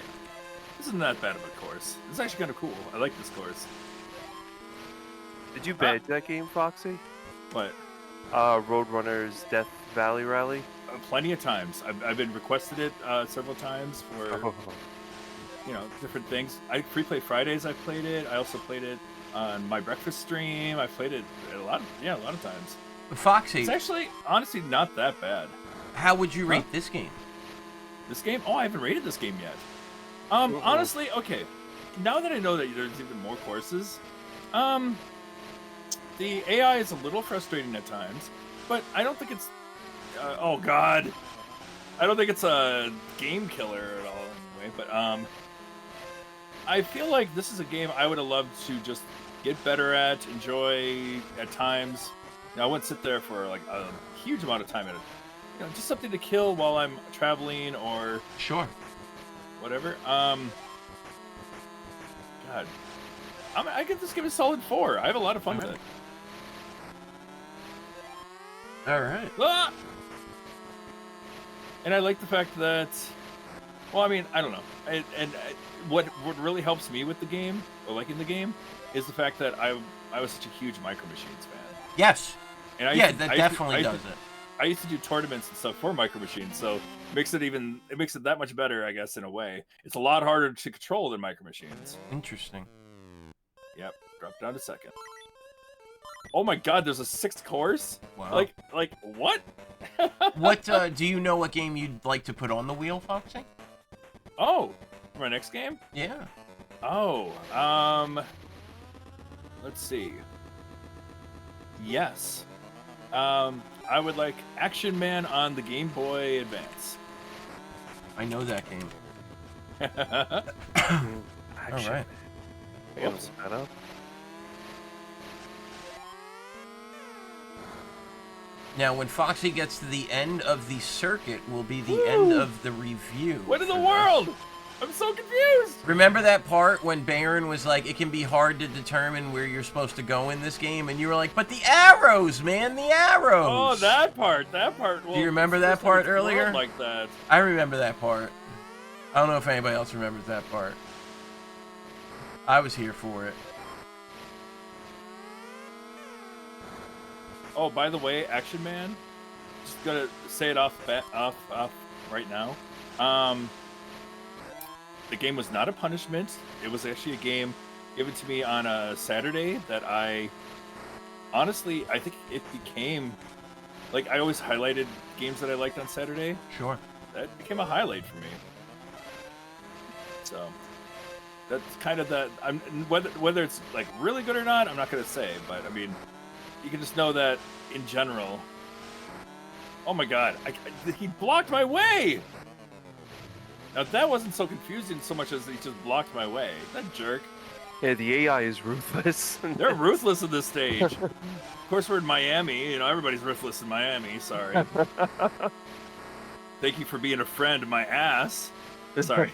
Speaker 10: This isn't that bad of a course. This is actually kind of cool. I like this course.
Speaker 2: Did you bed that game, Foxy?
Speaker 10: What?
Speaker 2: Roadrunners Death Valley Rally?
Speaker 10: Plenty of times. I've been requested it several times for, different things. Free Play Fridays I played it. I also played it on my breakfast stream. I played it a lot of times.
Speaker 3: Foxy.
Speaker 10: It's actually, honestly, not that bad.
Speaker 3: How would you rate this game?
Speaker 10: This game? Oh, I haven't rated this game yet. Honestly, okay. Now that I know that there's even more courses, the AI is a little frustrating at times, but I don't think it's. Oh God, I don't think it's a game killer at all. Anyway, but I feel like this is a game I would have loved to just get better at, enjoy at times. I wouldn't sit there for like a huge amount of time at it. Just something to kill while I'm traveling or whatever. God, I give this game a solid 4. I have a lot of fun with it.
Speaker 3: All right.
Speaker 10: Ah! And I like the fact that, well, I mean, I don't know. What really helps me with the game, or liking the game, is the fact that I was such a huge Micro Machines fan.
Speaker 3: Yes.
Speaker 10: And I
Speaker 3: that definitely does it.
Speaker 10: I used to do tournaments and stuff for Micro Machines, so it makes it that much better, I guess, in a way. It's a lot harder to control than Micro Machines.
Speaker 3: Interesting.
Speaker 10: Yep, drop down to second. Oh my God, there's a 6th course?
Speaker 3: Wow.
Speaker 10: Like what?
Speaker 3: What do you know what game you'd like to put on the wheel, Foxy?
Speaker 10: Oh, for my next game?
Speaker 3: Yeah.
Speaker 10: Oh, let's see. Yes. I would like Action Man on the Game Boy Advance.
Speaker 3: I know that game. All right.
Speaker 2: I gotta look that up.
Speaker 3: Now, when Foxy gets to the end of the circuit, will be the end of the review.
Speaker 10: What in the world? I'm so confused!
Speaker 3: Remember that part when Baron was like, it can be hard to determine where you're supposed to go in this game? And you were like, but the arrows, man, the arrows!
Speaker 10: Oh, that part. Well,
Speaker 3: do you remember that part earlier?
Speaker 10: Like that.
Speaker 3: I remember that part. I don't know if anybody else remembers that part. I was here for it.
Speaker 10: Oh, by the way, Action Man, just gonna say it off right now. The game was not a punishment. It was actually a game given to me on a Saturday that I think it became, like, I always highlighted games that I liked on Saturday.
Speaker 3: Sure.
Speaker 10: That became a highlight for me. So that's kind of that. Whether it's like really good or not, I'm not gonna say, but I mean, you can just know that in general. Oh my God, he blocked my way! Now that wasn't so confusing so much as he just blocked my way. That jerk.
Speaker 2: Yeah, the AI is ruthless.
Speaker 10: They're ruthless in this stage. Of course, we're in Miami. Everybody's ruthless in Miami. Sorry. Thank you for being a friend, my ass. Sorry.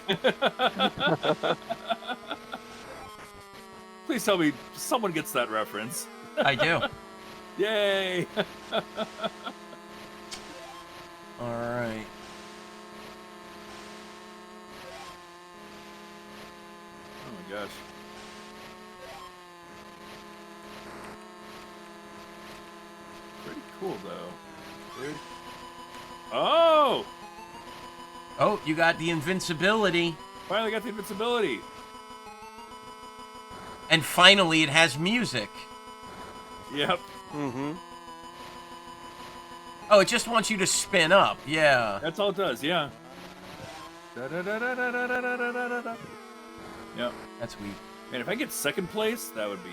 Speaker 10: Please tell me someone gets that reference.
Speaker 3: I do.
Speaker 10: Yay!
Speaker 3: All right.
Speaker 10: Oh my gosh. Pretty cool though. Dude. Oh!
Speaker 3: Oh, you got the invincibility.
Speaker 10: Finally got the invincibility.
Speaker 3: And finally, it has music.
Speaker 10: Yep.
Speaker 2: Mm-hmm.
Speaker 3: Oh, it just wants you to spin up. Yeah.
Speaker 10: That's all it does, yeah. Da-da-da-da-da-da-da-da-da-da. Yep.
Speaker 3: That's weak.
Speaker 10: Man, if I get second place, that would be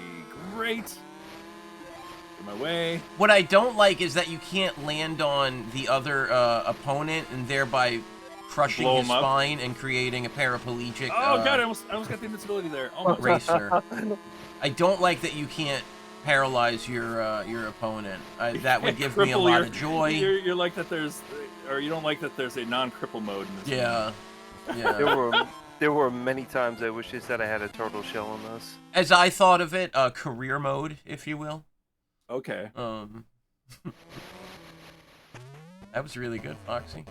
Speaker 10: great. Get my way.
Speaker 3: What I don't like is that you can't land on the other opponent and thereby crushing
Speaker 10: Blow
Speaker 3: his
Speaker 10: him up.
Speaker 3: spine and creating a paraplegic
Speaker 10: Oh god, I almost got the invincibility there. Almost.
Speaker 3: racer. I don't like that you can't paralyze your opponent. That would give me a
Speaker 10: Cripple
Speaker 3: lot
Speaker 10: your-
Speaker 3: of joy.
Speaker 10: You're like that there's, or you don't like that there's a non-cripple mode in this game.
Speaker 3: Yeah.
Speaker 2: There were many times I wish they said I had a turtle shell in this.
Speaker 3: As I thought of it, career mode, if you will.
Speaker 10: Okay.
Speaker 3: That was really good, Foxy.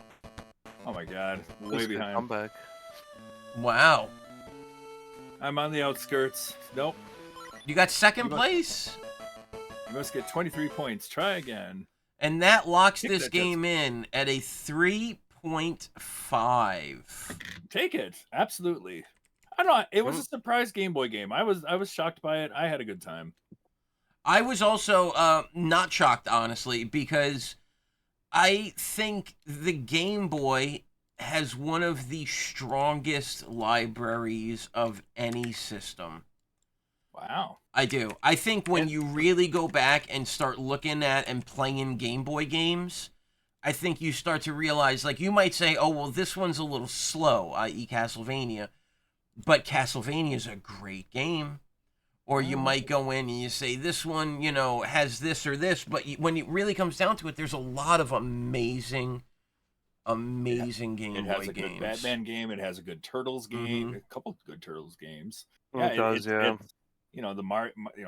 Speaker 10: Oh my god,
Speaker 2: That was
Speaker 10: way
Speaker 2: a good
Speaker 10: behind.
Speaker 2: comeback.
Speaker 3: Wow.
Speaker 10: I'm on the outskirts. Nope.
Speaker 3: You got second
Speaker 10: You must-
Speaker 3: place.
Speaker 10: You must get 23 points. Try again.
Speaker 3: And that locks
Speaker 10: Take
Speaker 3: this
Speaker 10: that,
Speaker 3: game in at a 3.5.
Speaker 10: Take it. Absolutely. I don't know. It was a surprise Game Boy game. I was shocked by it. I had a good time.
Speaker 3: I was also not shocked, honestly, because I think the Game Boy has one of the strongest libraries of any system.
Speaker 10: Wow.
Speaker 3: I do. I think when you really go back and start looking at and playing Game Boy games, I think you start to realize, like, you might say, oh, well, this one's a little slow, i.e. Castlevania, but Castlevania's a great game. Or you might go in and you say, this one, you know, has this or this, but when it really comes down to it, there's a lot of amazing Game
Speaker 10: It
Speaker 3: Boy
Speaker 10: has a
Speaker 3: games.
Speaker 10: good Batman game. It has a good Turtles game. A couple good Turtles games.
Speaker 2: It does, yeah.
Speaker 10: It's, you know,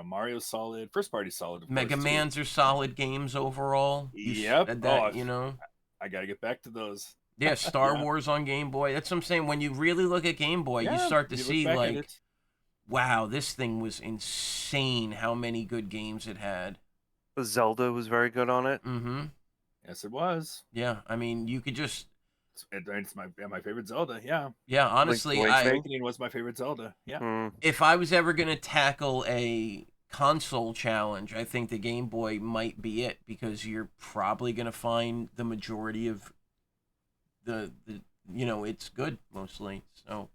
Speaker 10: Mario's solid. First party's solid. Of
Speaker 3: Mega
Speaker 10: course, too.
Speaker 3: Man's are solid games overall.
Speaker 10: Yep.
Speaker 3: You know.
Speaker 10: I got to get back to those.
Speaker 3: Yeah, Star Wars on Game Boy. That's what I'm saying. When you really look at Game Boy, you start to
Speaker 10: you look
Speaker 3: see,
Speaker 10: back at
Speaker 3: like,
Speaker 10: it.
Speaker 3: wow, this thing was insane how many good games it had.
Speaker 2: Zelda was very good on it.
Speaker 3: Mm-hmm.
Speaker 10: Yes, it was.
Speaker 3: Yeah, I mean, you could just...
Speaker 10: It's my favorite Zelda, yeah.
Speaker 3: Yeah, honestly,
Speaker 10: Awakening was my favorite Zelda, yeah.
Speaker 3: If I was ever going to tackle a console challenge, I think the Game Boy might be it, because you're probably going to find the majority of the you know, it's good, mostly, so...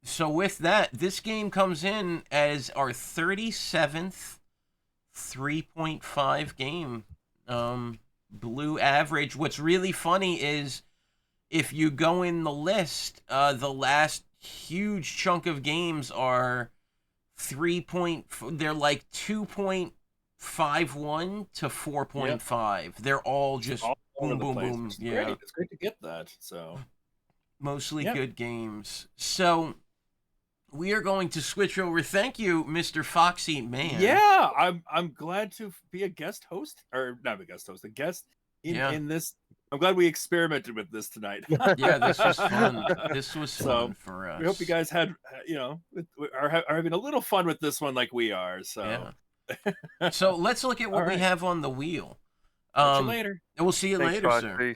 Speaker 3: So with that, this game comes in as our 37th 3.5 game. Blue average. What's really funny is if you go in the list, the last huge chunk of games are they're like 2.51 to 4.5. Yep. They're all just boom, boom, boom.
Speaker 10: Yeah, it's great to get that. So
Speaker 3: mostly good games. So we are going to switch over. Thank you, Mr. Foxy Man.
Speaker 10: Yeah, I'm glad to be a guest host, or not a guest host, a guest in this. I'm glad we experimented with this tonight.
Speaker 3: Yeah, this was fun. This was fun for us.
Speaker 10: We hope you guys had, are having a little fun with this one like we are. So,
Speaker 3: so let's look at what we have on the wheel.
Speaker 10: Catch you later.
Speaker 3: And we'll see you later, sir.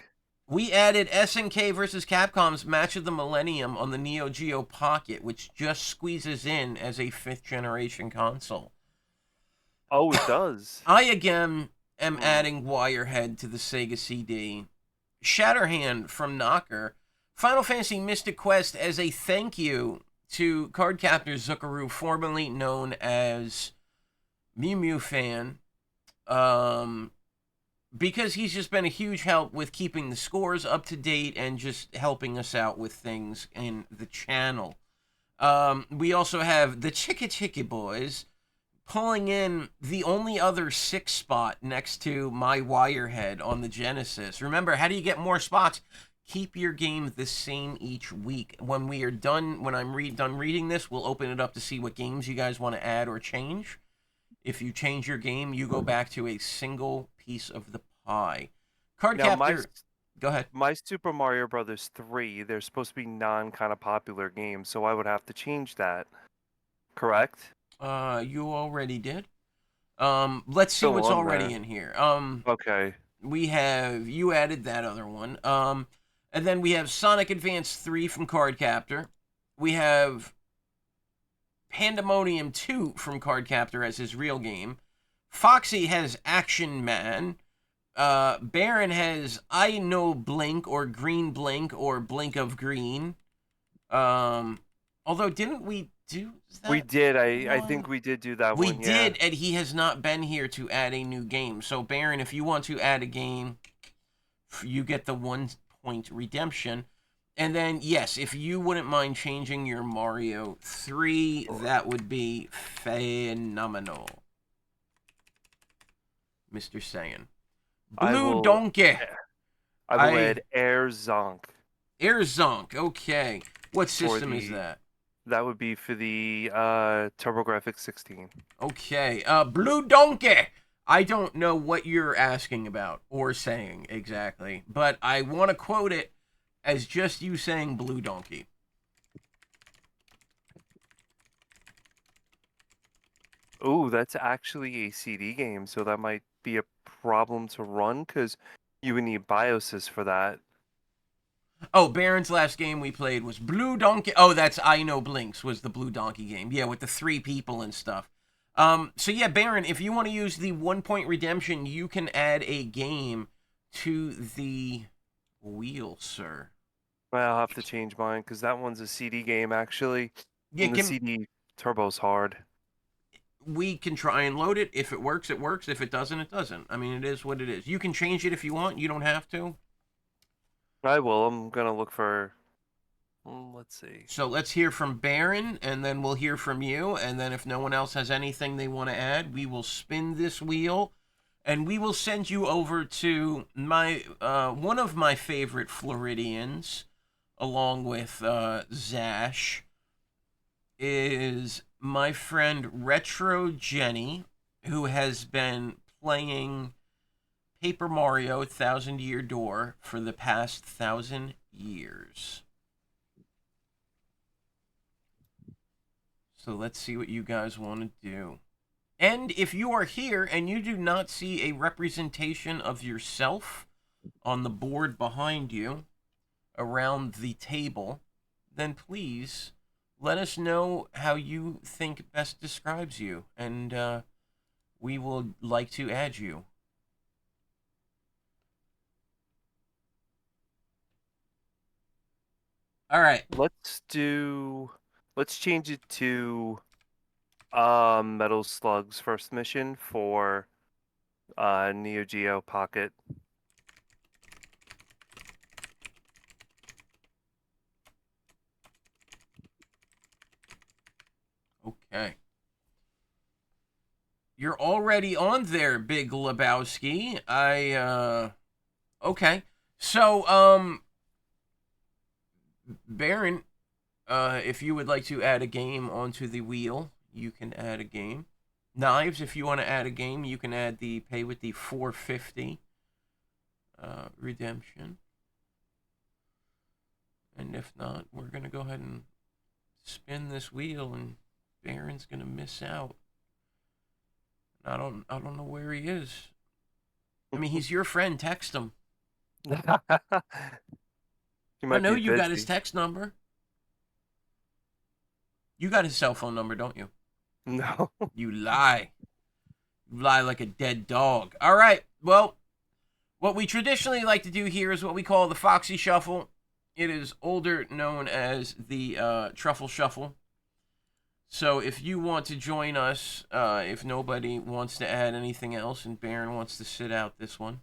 Speaker 3: We added SNK versus Capcom's Match of the Millennium on the Neo Geo Pocket, which just squeezes in as a 5th generation console.
Speaker 2: Oh, it does.
Speaker 3: I again am adding Wirehead to the Sega CD. Shatterhand from Knocker. Final Fantasy Mystic Quest as a thank you to card captor Zuckaroo, formerly known as Mew Mew Fan. Because he's just been a huge help with keeping the scores up to date and just helping us out with things in the channel. We also have the Chicka Chicka Boys pulling in the only other 6 spot next to my Wirehead on the Genesis. Remember, how do you get more spots? Keep your game the same each week. When we are done, when I'm done reading this, we'll open it up to see what games you guys want to add or change. If you change your game, you go back to a single piece of the pie. Card
Speaker 2: Now,
Speaker 3: Captor. Go ahead.
Speaker 2: my Super Mario Brothers 3, they're supposed to be kind of popular games, so I would have to change that. Correct?
Speaker 3: You already did. Let's see
Speaker 2: Still
Speaker 3: what's
Speaker 2: on
Speaker 3: already
Speaker 2: there.
Speaker 3: in here.
Speaker 2: Okay.
Speaker 3: You added that other one. And then we have Sonic Advance 3 from Card Captor. We have Pandemonium 2 from Card Captor as his real game. Foxy has Action Man. Baron has I Know Blink or Green Blink or Blink of Green. Although, didn't we do that?
Speaker 2: We did. I think we did do that
Speaker 3: We
Speaker 2: one, yeah.
Speaker 3: did, and he has not been here to add a new game. So, Baron, if you want to add a game, you get the 1 point redemption. And then, yes, if you wouldn't mind changing your Mario 3, that would be phenomenal. Mr. Saiyan. Blue Donkey.
Speaker 2: I will add Air Zonk.
Speaker 3: Air Zonk, okay. What system is that?
Speaker 2: That would be for the TurboGrafx 16.
Speaker 3: Okay, Blue Donkey. I don't know what you're asking about or saying exactly, but I want to quote it as just you saying Blue Donkey.
Speaker 2: Ooh, that's actually a CD game, so that might be a problem to run because you would need BIOSes for that.
Speaker 3: Oh, Baron's last game we played was Blue Donkey. Oh, that's I Know Blinks was the Blue Donkey game. Yeah, with the 3 people and stuff. So yeah, Baron, if you want to use the 1 point redemption, you can add a game to the wheel, sir.
Speaker 2: Well, I'll have to change mine because that one's a CD game, actually.
Speaker 3: Yeah,
Speaker 2: and the CD Turbo's hard.
Speaker 3: We can try and load it. If it works, it works. If it doesn't, it doesn't. I mean, it is what it is. You can change it if you want. You don't have to.
Speaker 2: I will. I'm going to look for... let's see.
Speaker 3: So let's hear from Baron, and then we'll hear from you. And then if no one else has anything they want to add, we will spin this wheel. And we will send you over to my one of my favorite Floridians, along with Zash, is my friend Retro Jenny, who has been playing Paper Mario 1000 Year Door for the past 1000 years. So let's see what you guys want to do. And if you are here and you do not see a representation of yourself on the board behind you around the table, then please let us know how you think best describes you, and we will like to add you. All right.
Speaker 2: Let's change it to Metal Slug's first mission for Neo Geo Pocket.
Speaker 3: Okay. You're already on there, Big Lebowski. Okay. So, Baron, if you would like to add a game onto the wheel, you can add a game. Knives, if you want to add a game, you can pay with the 450 redemption. And if not, we're going to go ahead and spin this wheel, and Baron's going to miss out. I don't know where he is. I mean, he's your friend. Text him. I know you got his text number. You got his cell phone number, don't you?
Speaker 2: No.
Speaker 3: You lie. You lie like a dead dog. All right. Well, what we traditionally like to do here is what we call the Foxy Shuffle. It is older known as the Truffle Shuffle. So if you want to join us, if nobody wants to add anything else and Baron wants to sit out this one,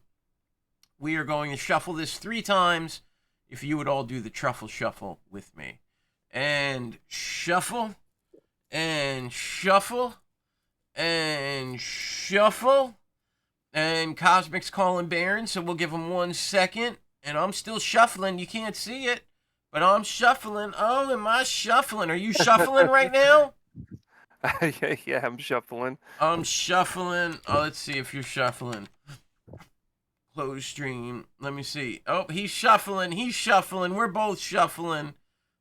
Speaker 3: we are going to shuffle this 3 times. If you would all do the Truffle Shuffle with me. And shuffle, and shuffle, and shuffle. And Cosmic's calling Baron, so we'll give him 1 second. And I'm still shuffling. You can't see it, but I'm shuffling. Oh, am I shuffling? Are you shuffling right now?
Speaker 2: Yeah, I'm shuffling.
Speaker 3: I'm shuffling. Oh, let's see if you're shuffling. Close stream. Let me see. Oh, he's shuffling. He's shuffling. We're both shuffling.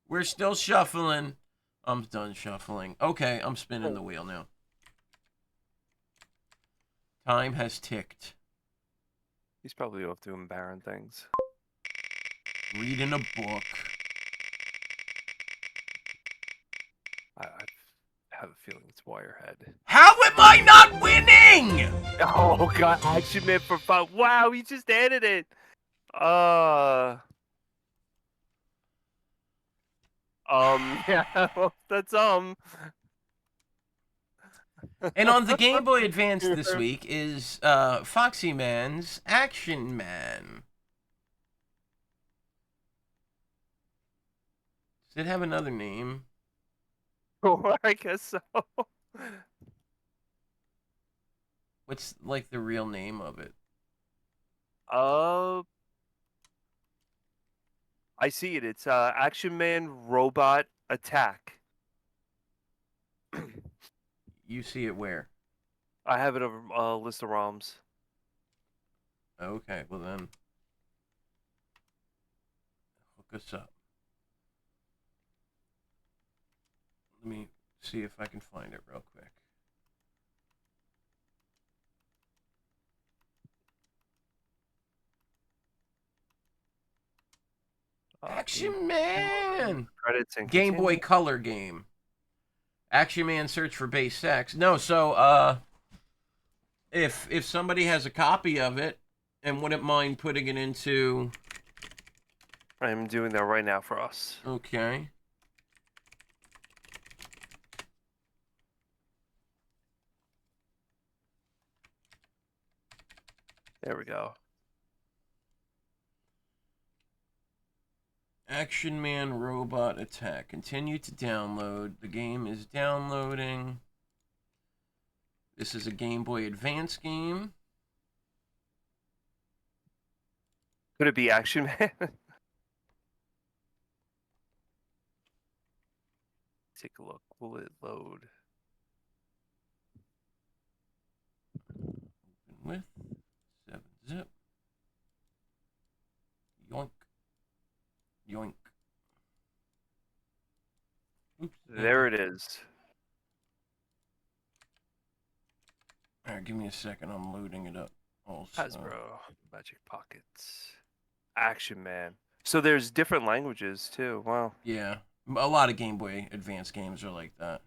Speaker 3: We're still shuffling. I'm done shuffling. Okay, I'm spinning the wheel now. Time has ticked.
Speaker 2: He's probably off doing barren things.
Speaker 3: Reading a book.
Speaker 2: I have a feeling it's Wirehead.
Speaker 3: How am I not winning?
Speaker 2: Oh god, Action Man for 5. Wow, he just added it. Yeah, well, that's
Speaker 3: And on the Game Boy Advance this week is Foxyman's Action Man. Does it have another name?
Speaker 2: Oh, I guess so.
Speaker 3: What's like the real name of it?
Speaker 2: I see it. It's Action Man Robot Attack.
Speaker 3: You see it where?
Speaker 2: I have it over list of ROMs.
Speaker 3: Okay, well then, hook us up. Let me see if I can find it real quick. Action Man!
Speaker 2: Credits and
Speaker 3: Game Boy
Speaker 2: continue.
Speaker 3: Color game. Action Man search for base sex. No, so if somebody has a copy of it and wouldn't mind putting it into...
Speaker 2: I'm doing that right now for us.
Speaker 3: Okay.
Speaker 2: There we go.
Speaker 3: Action Man Robot Attack. Continue to download. The game is downloading. This is a Game Boy Advance game.
Speaker 2: Could it be Action Man? Take a look. Will it load?
Speaker 3: With 7-zip. Yoink. Yoink. Oops.
Speaker 2: There it is.
Speaker 3: Alright, give me a second. I'm loading it up. Also.
Speaker 2: Hasbro. Magic Pockets. Action Man. So there's different languages too. Wow.
Speaker 3: Yeah. A lot of Game Boy Advance games are like that.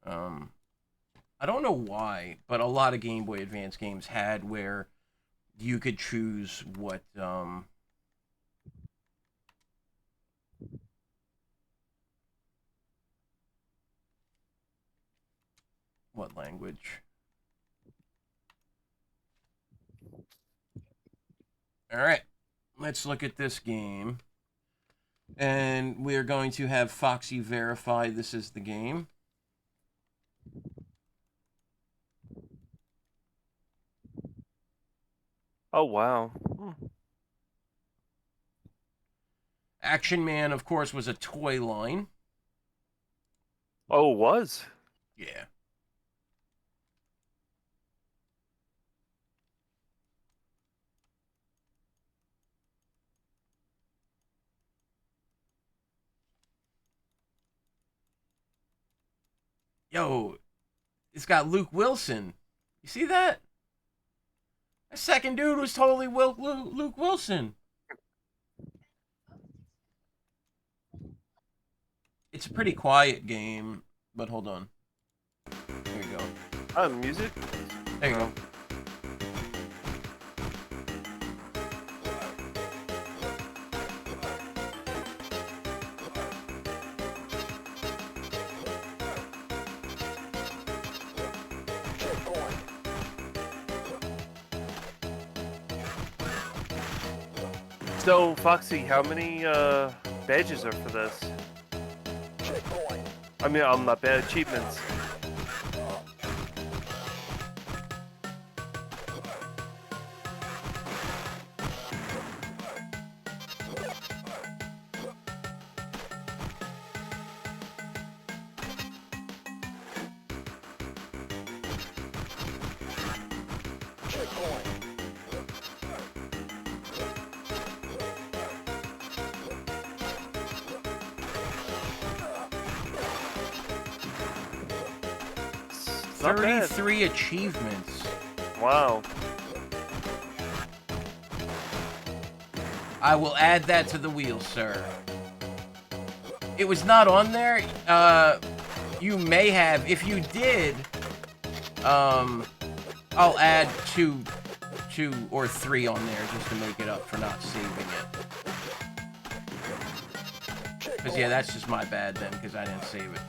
Speaker 3: I don't know why, but a lot of Game Boy Advance games had where you could choose what language. All right, let's look at this game. And we're going to have Foxy verify this is the game.
Speaker 2: Oh, wow.
Speaker 3: Action Man, of course, was a toy line.
Speaker 2: Oh, it was?
Speaker 3: Yeah. Yo, it's got Luke Wilson. You see that? That second dude was totally Luke Wilson. It's a pretty quiet game, but hold on. There you go.
Speaker 2: Oh, music?
Speaker 3: There you go.
Speaker 2: So, Foxy, how many badges are for this? I mean, not bad achievements. Not bad.
Speaker 3: 33 achievements.
Speaker 2: Wow.
Speaker 3: I will add that to the wheel, sir. It was not on there. You may have. If you did, I'll add two or three on there just to make it up for not saving it. Because, yeah, that's just my bad then, because I didn't save it.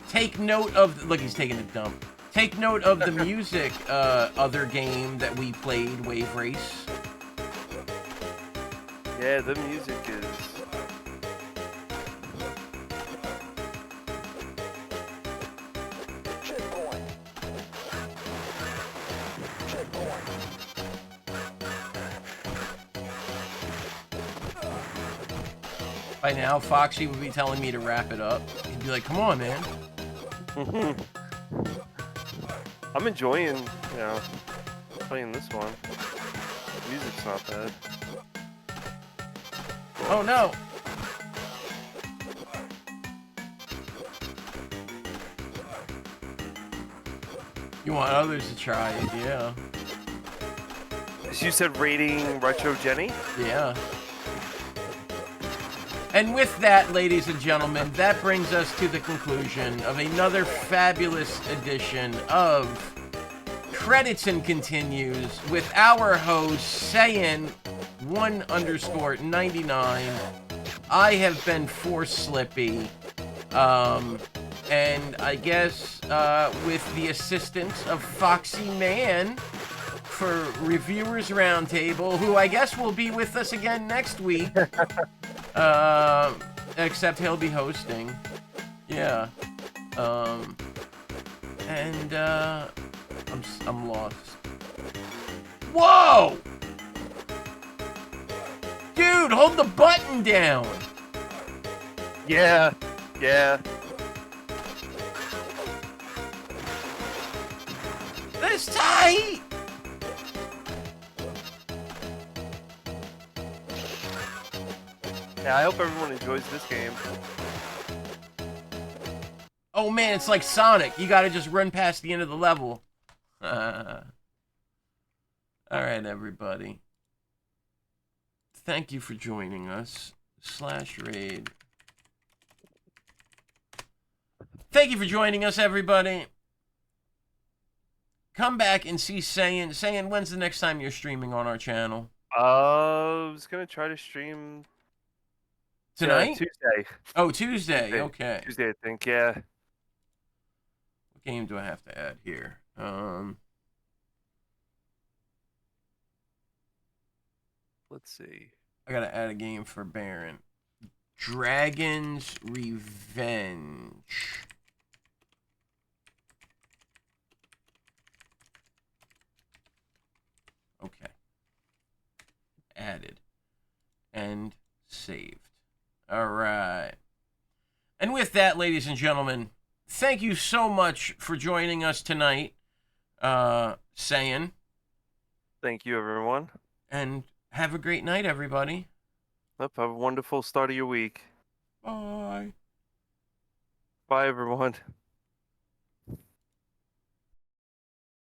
Speaker 3: Take note of... Look, he's taking a dump. Take note of the music, other game that we played, Wave Race.
Speaker 2: Yeah, the music is...
Speaker 3: By now, Foxy would be telling me to wrap it up. He'd be like, come on, man.
Speaker 2: I'm enjoying, you know, playing this one. Music's not bad.
Speaker 3: Oh, no. You want others to try it, yeah.
Speaker 2: You said rating Retro Jenny?
Speaker 3: Yeah. And with that, ladies and gentlemen, that brings us to the conclusion of another fabulous edition of Credits and Continues with our host, Saiyan1_99. I have been 4Slippy. And I guess with the assistance of Foxyman for Reviewers Roundtable, who I guess will be with us again next week. Except he'll be hosting. Yeah. I'm lost. Whoa! Dude, hold the button down!
Speaker 2: Yeah. Yeah.
Speaker 3: That's tight!
Speaker 2: Yeah, I hope everyone enjoys this game.
Speaker 3: Oh man, it's like Sonic. You gotta just run past the end of the level. Alright, everybody. Thank you for joining us. /raid. Thank you for joining us, everybody. Come back and see Saiyan. Saiyan, when's the next time you're streaming on our channel?
Speaker 2: I was gonna try to stream
Speaker 3: Tonight?
Speaker 2: Tuesday.
Speaker 3: Oh, Tuesday. Okay.
Speaker 2: Tuesday, I think. Yeah.
Speaker 3: What game do I have to add here?
Speaker 2: Let's see.
Speaker 3: I gotta add a game for Baron. Dragon's Revenge. Okay. Added. And saved. Alright. And with that, ladies and gentlemen, thank you so much for joining us tonight. Saiyan.
Speaker 2: Thank you, everyone.
Speaker 3: And have a great night, everybody.
Speaker 2: Have a wonderful start of your week.
Speaker 3: Bye.
Speaker 2: Bye, everyone.